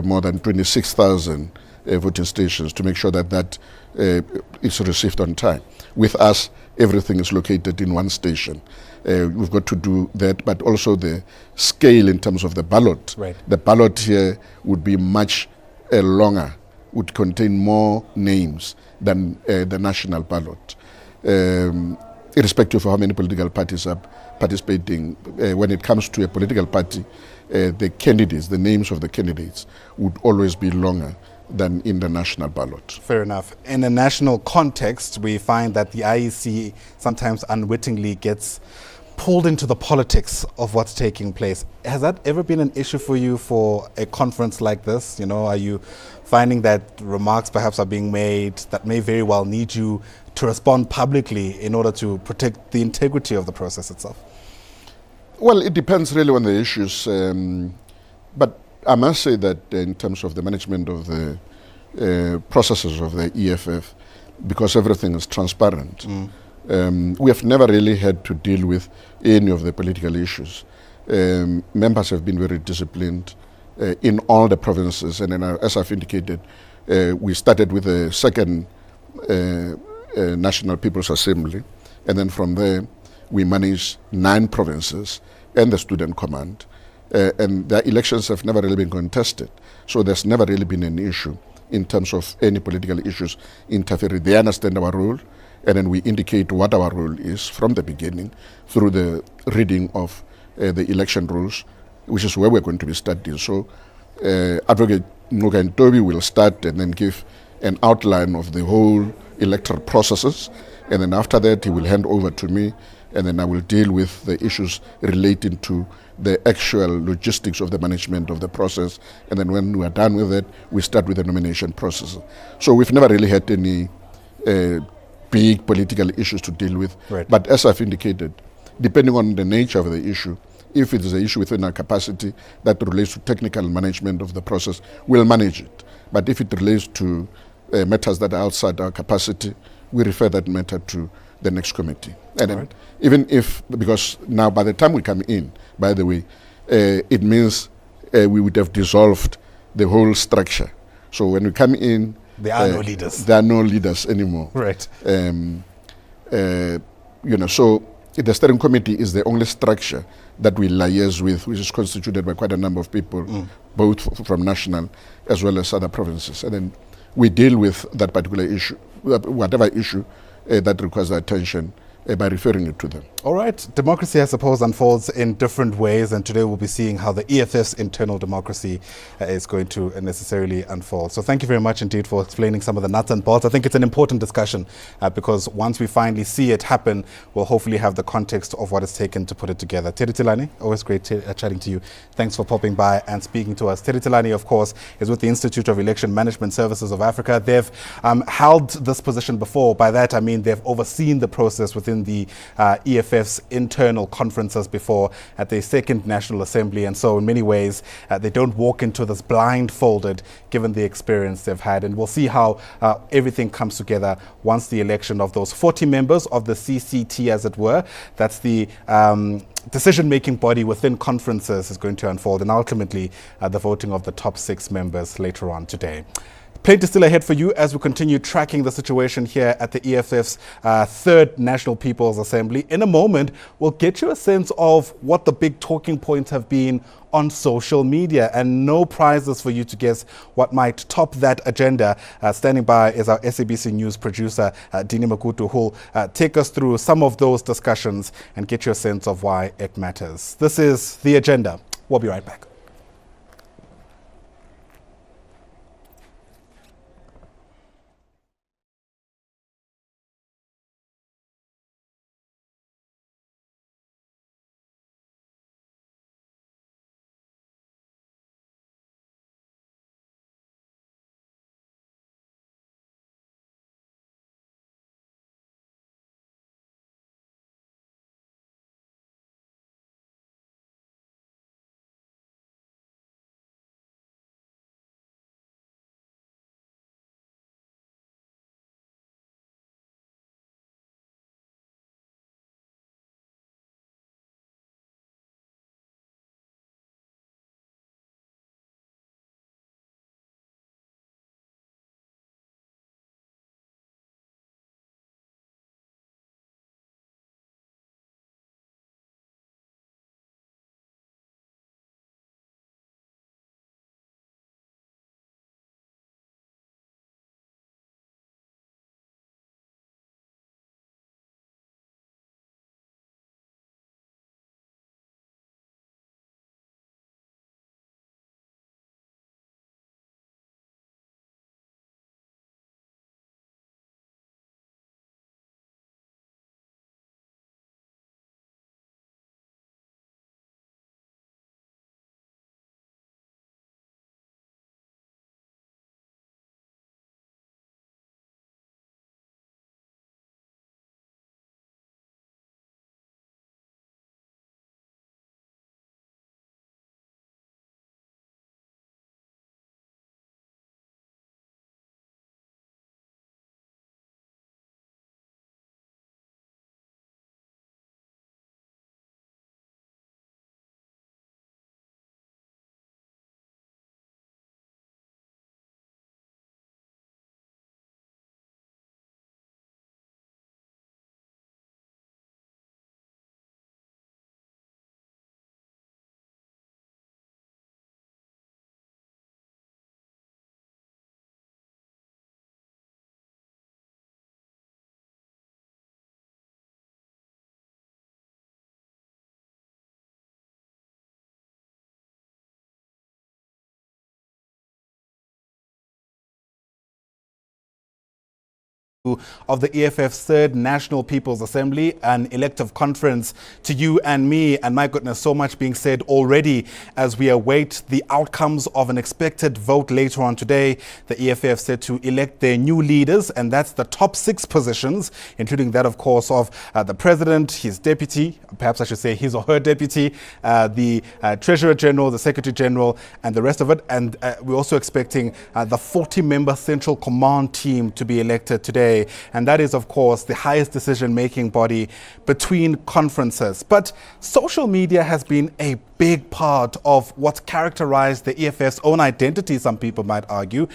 Speaker 18: more than 26,000 voting stations to make sure that is received on time. With us, everything is located in one station. We've got to do that, but also the scale in terms of the ballot.
Speaker 15: Right.
Speaker 18: The ballot here would be much longer, would contain more names than the national ballot. Irrespective of how many political parties are participating, when it comes to a political party, the candidates, the names of the candidates would always be longer than in the national ballot.
Speaker 15: Fair enough. In a national context, we find that the IEC sometimes unwittingly gets pulled into the politics of what's taking place. Has that ever been an issue for you for a conference like this? Are you finding that remarks perhaps are being made that may very well need you to respond publicly in order to protect the integrity of the process itself?
Speaker 18: Well, it depends really on the issues, but I must say that in terms of the management of the processes of the EFF, because everything is transparent, we have never really had to deal with any of the political issues. Members have been very disciplined in all the provinces, and then, as I've indicated, we started with the second National People's Assembly, and then from there we managed 9 provinces and the Student Command, and the elections have never really been contested, so there's never really been an issue in terms of any political issues interfering. They understand our role, and then we indicate what our role is from the beginning through the reading of the election rules, which is where we're going to be studying. So Advocate Nuka Ntobi will start and then give an outline of the whole electoral processes, and then after that he will hand over to me, and then I will deal with the issues relating to the actual logistics of the management of the process, and then when we are done with it, we start with the nomination process. So we've never really had any big political issues to deal with.
Speaker 15: Right.
Speaker 18: But as I've indicated, depending on the nature of the issue, if it is an issue within our capacity that relates to technical management of the process, we'll manage it. But if it relates to matters that are outside our capacity, we refer that matter to the next committee. And then even if, because now by the time we come in, by the way, it means we would have dissolved the whole structure. So when we come in,
Speaker 15: there are no leaders.
Speaker 18: There are no leaders anymore.
Speaker 15: Right.
Speaker 18: So the steering committee is the only structure that we liaise with, which is constituted by quite a number of people, both from national as well as other provinces. And then we deal with that particular issue, whatever issue that requires our attention, by referring it to them.
Speaker 15: All right. Democracy, I suppose, unfolds in different ways, and today we'll be seeing how the EFF's internal democracy is going to necessarily unfold. So thank you very much indeed for explaining some of the nuts and bolts. I think it's an important discussion because once we finally see it happen, we'll hopefully have the context of what it's taken to put it together. Terry Tilani, always great chatting to you. Thanks for popping by and speaking to us. Terry Tilani, of course, is with the Institute of Election Management Services of Africa. They've held this position before. By that, I mean they've overseen the process within the EFF's internal conferences before at the Second National Assembly, and so in many ways they don't walk into this blindfolded given the experience they've had, and we'll see how everything comes together once the election of those 40 members of the CCT, as it were, that's the decision-making body within conferences, is going to unfold, and ultimately the voting of the top 6 members later on today. Plenty still ahead for you as we continue tracking the situation here at the EFF's third National People's Assembly. In a moment, we'll get you a sense of what the big talking points have been on social media, and no prizes for you to guess what might top that agenda. Standing by is our SABC News producer, Dini Makutu, who'll take us through some of those discussions and get you a sense of why it matters. This is The Agenda. We'll be right back. of the EFF's third National People's Assembly, an elective conference to you and me. And my goodness, so much being said already as we await the outcomes of an expected vote later on today. The EFF set to elect their new leaders, and that's the top 6 positions, including that, of course, of the president, his deputy, perhaps I should say his or her deputy, the treasurer general, the secretary general, and the rest of it. And we're also expecting the 40-member Central Command team to be elected today. And that is, of course, the highest decision-making body between conferences. But social media has been a big part of what's characterized the EFF's own identity, some people might argue.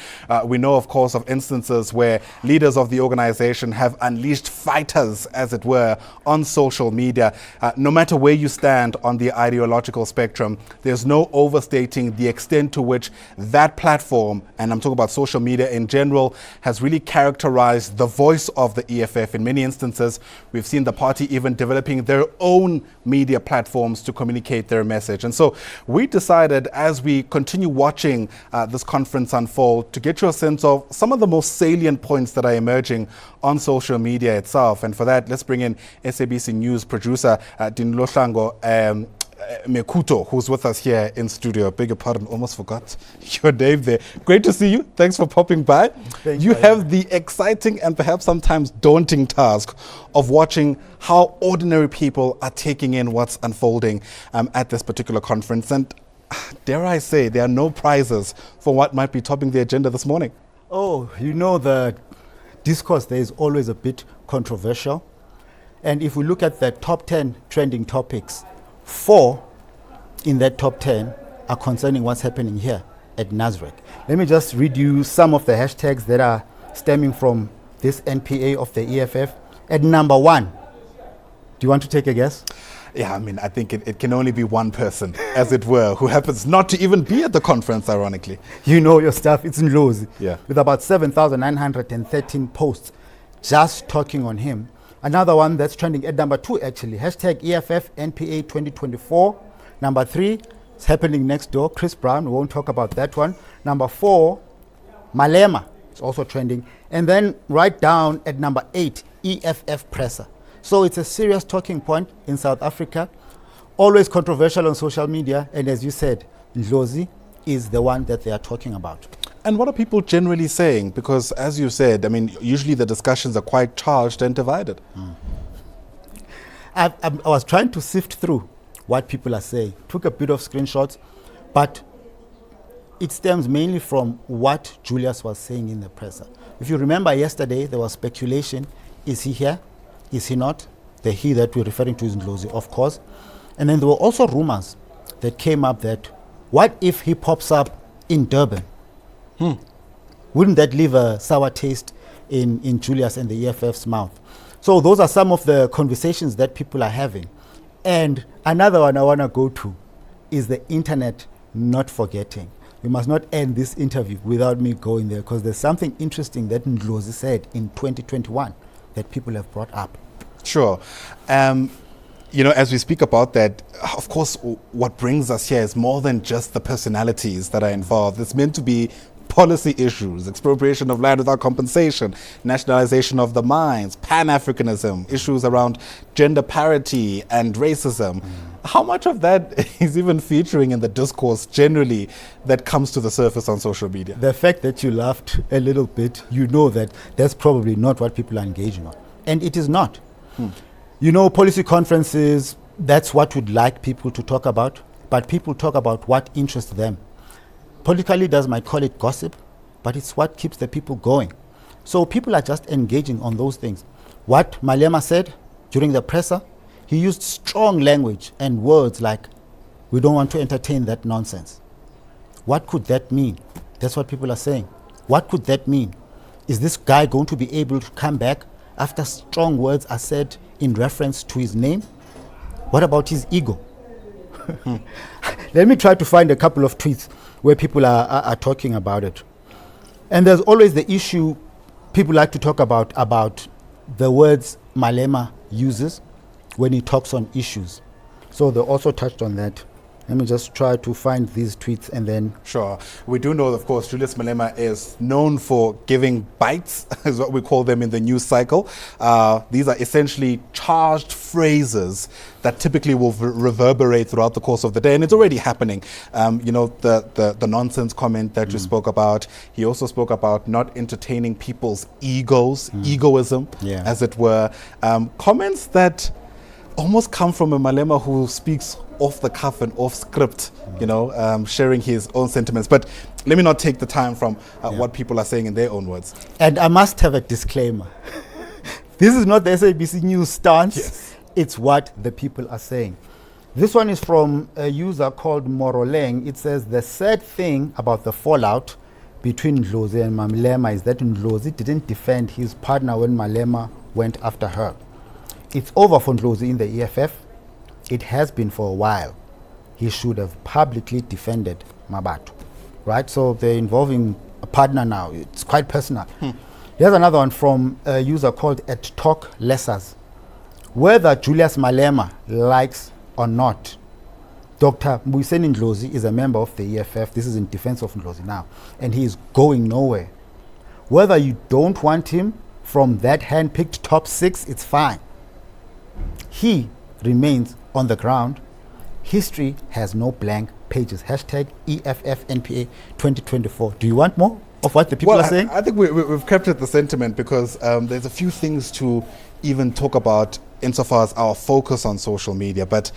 Speaker 15: We know, of course, of instances where leaders of the organization have unleashed fighters, as it were, on social media. No matter where you stand on the ideological spectrum, there's no overstating the extent to which that platform, and I'm talking about social media in general, has really characterized the voice of the EFF. In many instances, we've seen the party even developing their own media platforms to communicate their message. And so we decided, as we continue watching this conference unfold, to get you a sense of some of the most salient points that are emerging on social media itself. And for that, let's bring in SABC News producer Dinlohlango Mekuto, who's with us here in studio. Beg your pardon, almost forgot your name there. Great to see you. Thanks for popping by. You have the exciting and perhaps sometimes daunting task of watching how ordinary people are taking in what's unfolding at this particular conference. And dare I say, there are no prizes for what might be topping the agenda this morning.
Speaker 19: Oh, you know, the discourse there is always a bit controversial. And if we look at the top 10 trending topics, 4 in that top 10 are concerning what's happening here at Nasrec. Let me just read you some of the hashtags that are stemming from this NPA of the EFF. At number 1, do you want to take a guess?
Speaker 15: Yeah, I mean, I think it can only be one person, as it were, who happens not to even be at the conference, ironically.
Speaker 19: You know your stuff, it's in Lozi.
Speaker 15: Yeah.
Speaker 19: With about 7,913 posts just talking on him. Another one that's trending at number 2, actually, hashtag EFF NPA 2024. Number 3, it's happening next door, Chris Brown, we won't talk about that one. Number 4, Malema, it's also trending. And then right down at number 8, EFF presser. So it's a serious talking point in South Africa, always controversial on social media, and as you said, Ndlozi is the one that they are talking about.
Speaker 15: And what are people generally saying? Because as you said, I mean, usually the discussions are quite charged and divided.
Speaker 19: I was trying to sift through what people are saying, took a bit of screenshots, but it stems mainly from what Julius was saying in the presser. If you remember yesterday, there was speculation, is he here? Is he not? The he that we're referring to is Ndlozi, of course. And then there were also rumors that came up that, what if he pops up in Durban? Wouldn't that leave a sour taste in Julius and the EFF's mouth? So those are some of the conversations that people are having. And another one I want to go to is the internet not forgetting. We must not end this interview without me going there, because there's something interesting that Ndlozi said in 2021 that people have brought up.
Speaker 15: Sure. You know, as we speak about that, of course, what brings us here is more than just the personalities that are involved. It's meant to be policy issues, expropriation of land without compensation, nationalization of the mines, Pan-Africanism, issues around gender parity and racism. How much of that is even featuring in the discourse generally that comes to the surface on social media?
Speaker 19: The fact that you laughed a little bit, you know that that's probably not what people are engaging on. And it is not. You know, policy conferences, that's what we'd like people to talk about, but people talk about what interests them. Political leaders might call it gossip, but it's what keeps the people going. So people are just engaging on those things. What Malema said during the presser, he used strong language and words like, we don't want to entertain that nonsense. What could that mean? That's what people are saying. What could that mean? Is this guy going to be able to come back after strong words are said in reference to his name? What about his ego? Let me try to find a couple of tweets where people are talking about it. And there's always the issue people like to talk about the words Malema uses when he talks on issues. So they also touched on that. Let me just try to find these tweets and then.
Speaker 15: Sure. We do know, of course, Julius Malema is known for giving bites, is what we call them in the news cycle. These are essentially charged phrases that typically will reverberate throughout the course of the day, and it's already happening. The nonsense comment that you spoke about. He also spoke about not entertaining people's egos, egoism, as it were. Comments that almost come from a Malema who speaks off the cuff and off script, sharing his own sentiments. But let me not take the time from what people are saying in their own words.
Speaker 19: And I must have a disclaimer. This is not the SABC News stance.
Speaker 15: Yes.
Speaker 19: It's what the people are saying. This one is from a user called Moroleng. It says, the sad thing about the fallout between Ndlozi and Malema is that Ndlozi didn't defend his partner when Malema went after her. It's over for Ndlozi in the EFF. It has been for a while. He should have publicly defended Mabatu. Right? So they're involving a partner now. It's quite personal. Here's another one from a user called @TalkLessers. Whether Julius Malema likes or not, Dr. Mbuyiseni Ndlozi is a member of the EFF. This is in defense of Ndlozi now. And he is going nowhere. Whether you don't want him from that hand-picked top 6, it's fine. He remains on the ground. History has no blank pages. Hashtag EFFNPA 2024. Do you want more of what the people are saying?
Speaker 15: I think we've captured the sentiment because there's a few things to even talk about insofar as our focus on social media. But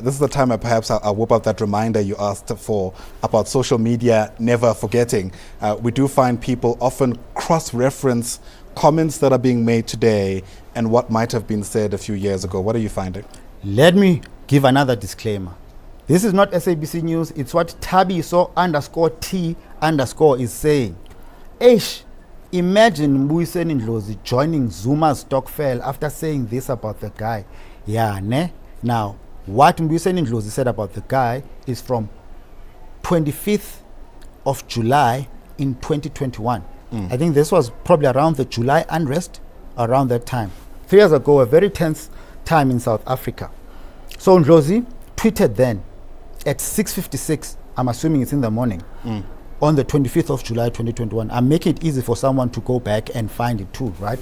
Speaker 15: this is the time perhaps I'll whip up that reminder you asked for about social media never forgetting. We do find people often cross-reference comments that are being made today and what might have been said a few years ago. What are you finding?
Speaker 19: Let me give another disclaimer. This is not SABC News. It's what Tabiso_T_ is saying. Imagine Mbuyiseni Ndlozi joining Zuma's Stokvel after saying this about the guy. Now, what Mbuyiseni Ndlozi said about the guy is from 25th of July in 2021. I think this was probably around the July unrest, around that time. 3 years ago, a very tense time in South Africa. So Ndlozi tweeted then at 6:56, I'm assuming it's in the morning, on the 25th of July 2021. I'm making it easy for someone to go back and find it too, right?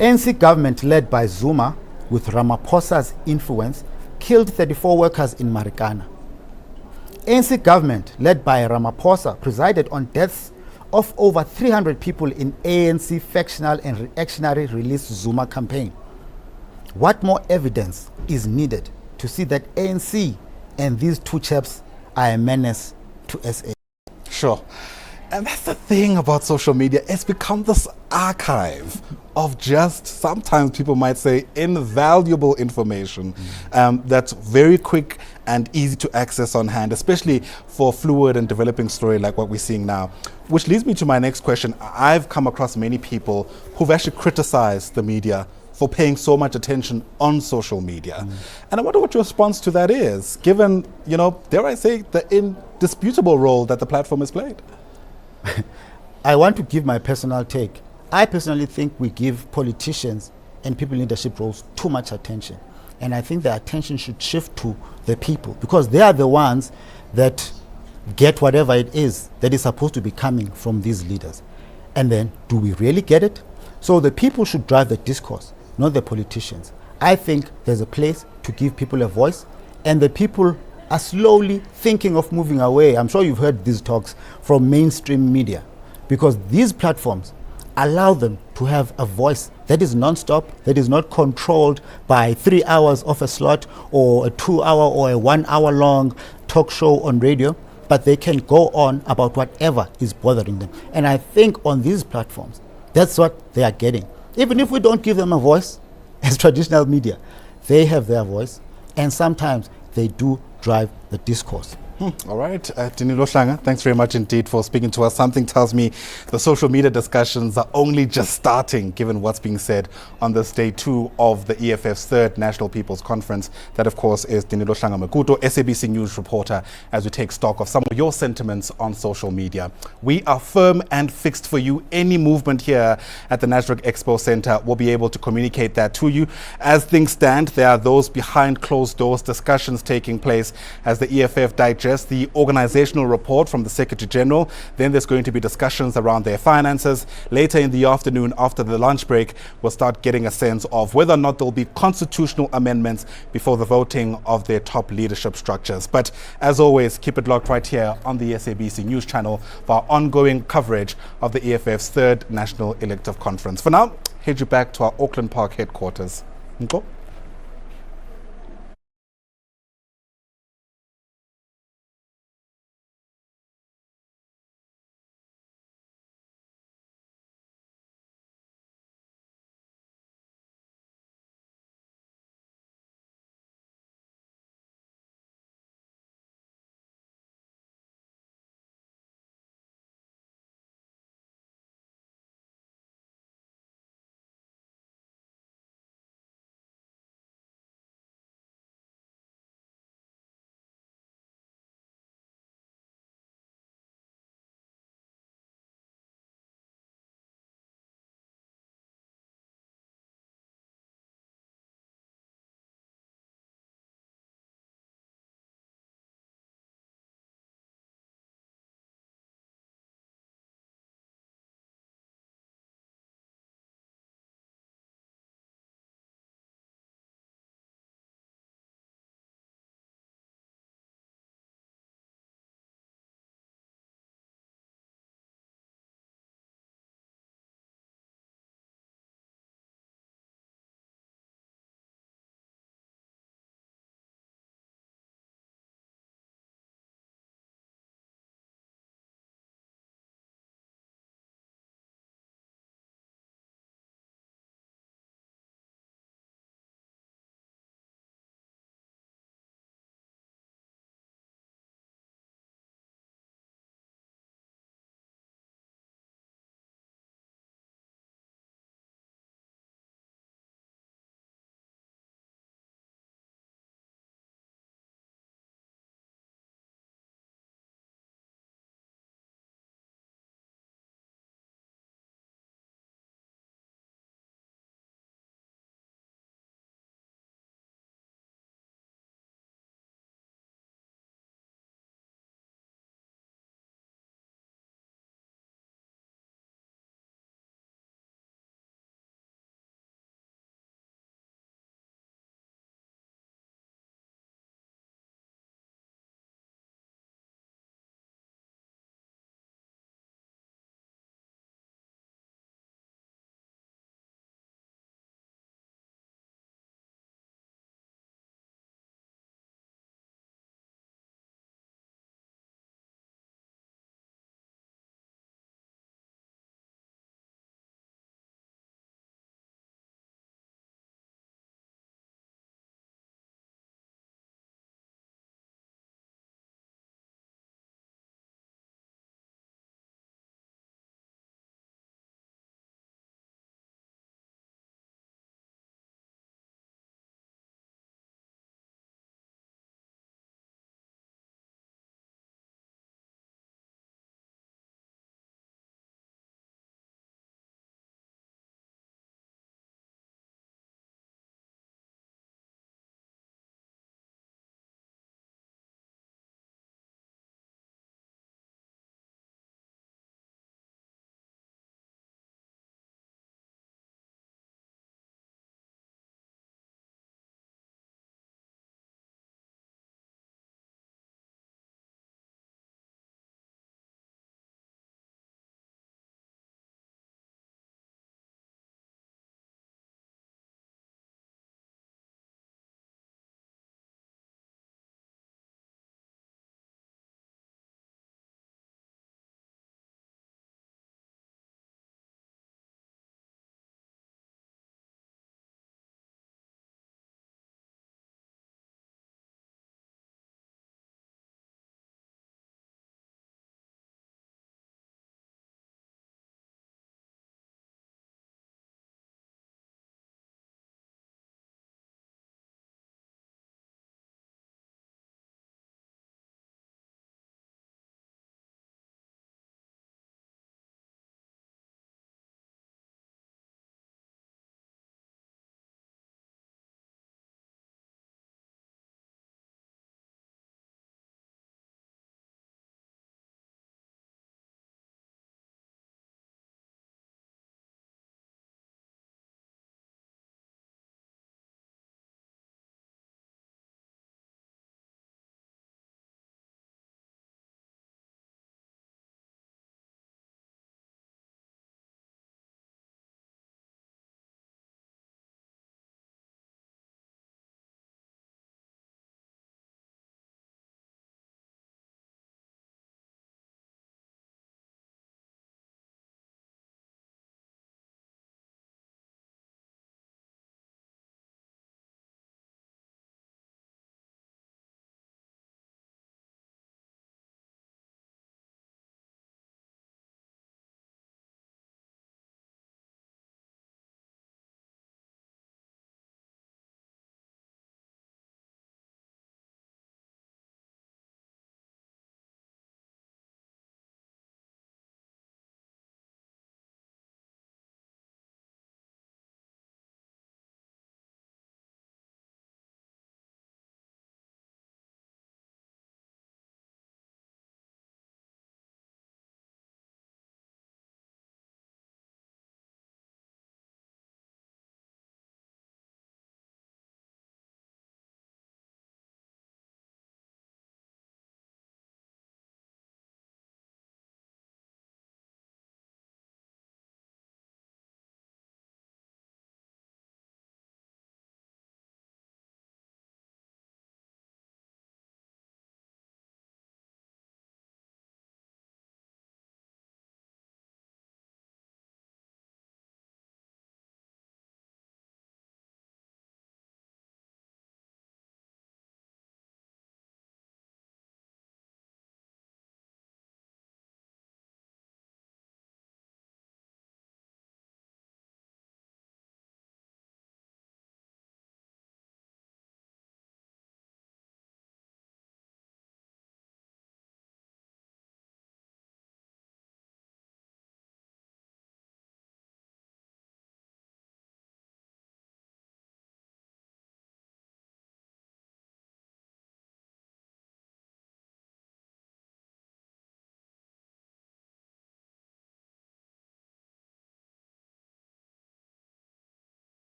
Speaker 19: ANC government led by Zuma with Ramaphosa's influence killed 34 workers in Marikana. ANC government led by Ramaphosa presided on deaths of over 300 people in ANC factional and reactionary Release Zuma campaign. What more evidence is needed to see that ANC and these two chaps are a menace to SA?
Speaker 15: Sure. And that's the thing about social media. It's become this archive of just, sometimes people might say, invaluable information that's very quick and easy to access on hand, especially for a fluid and developing story like what we're seeing now. Which leads me to my next question. I've come across many people who've actually criticized the media for paying so much attention on social media. And I wonder what your response to that is, given, dare I say, the indisputable role that the platform has played.
Speaker 19: I want to give my personal take. I personally think we give politicians and people in leadership roles too much attention. And I think the attention should shift to the people, because they are the ones that get whatever it is that is supposed to be coming from these leaders. And then, do we really get it? So the people should drive the discourse, not the politicians. I think there's a place to give people a voice, and the people are slowly thinking of moving away. I'm sure you've heard these talks from mainstream media, because these platforms allow them to have a voice that is non-stop, that is not controlled by 3 hours of a slot or a 2-hour or a 1-hour long talk show on radio, but they can go on about whatever is bothering them. And I think on these platforms, that's what they are getting. Even if we don't give them a voice as traditional media, they have their voice, and sometimes they do drive the discourse.
Speaker 15: All right, Dinilo Hlanga, thanks very much indeed for speaking to us. Something tells me the social media discussions are only just starting, given what's being said on this day 2 of the EFF's third National People's Conference. That, of course, is Dinilo Hlanga Makuto, SABC News reporter, as we take stock of some of your sentiments on social media. We are firm and fixed for you. Any movement here at the Nasrec Expo Center will be able to communicate that to you. As things stand, there are those behind closed doors discussions taking place as the EFF digests the organizational report from the Secretary General. Then there's going to be discussions around their finances. Later in the afternoon, after the lunch break, we'll start getting a sense of whether or not there'll be constitutional amendments before the voting of their top leadership structures. But as always, keep it locked right here on the SABC News channel for our ongoing coverage of the EFF's third National Elective Conference. For now, head you back to our Auckland Park headquarters. Nko?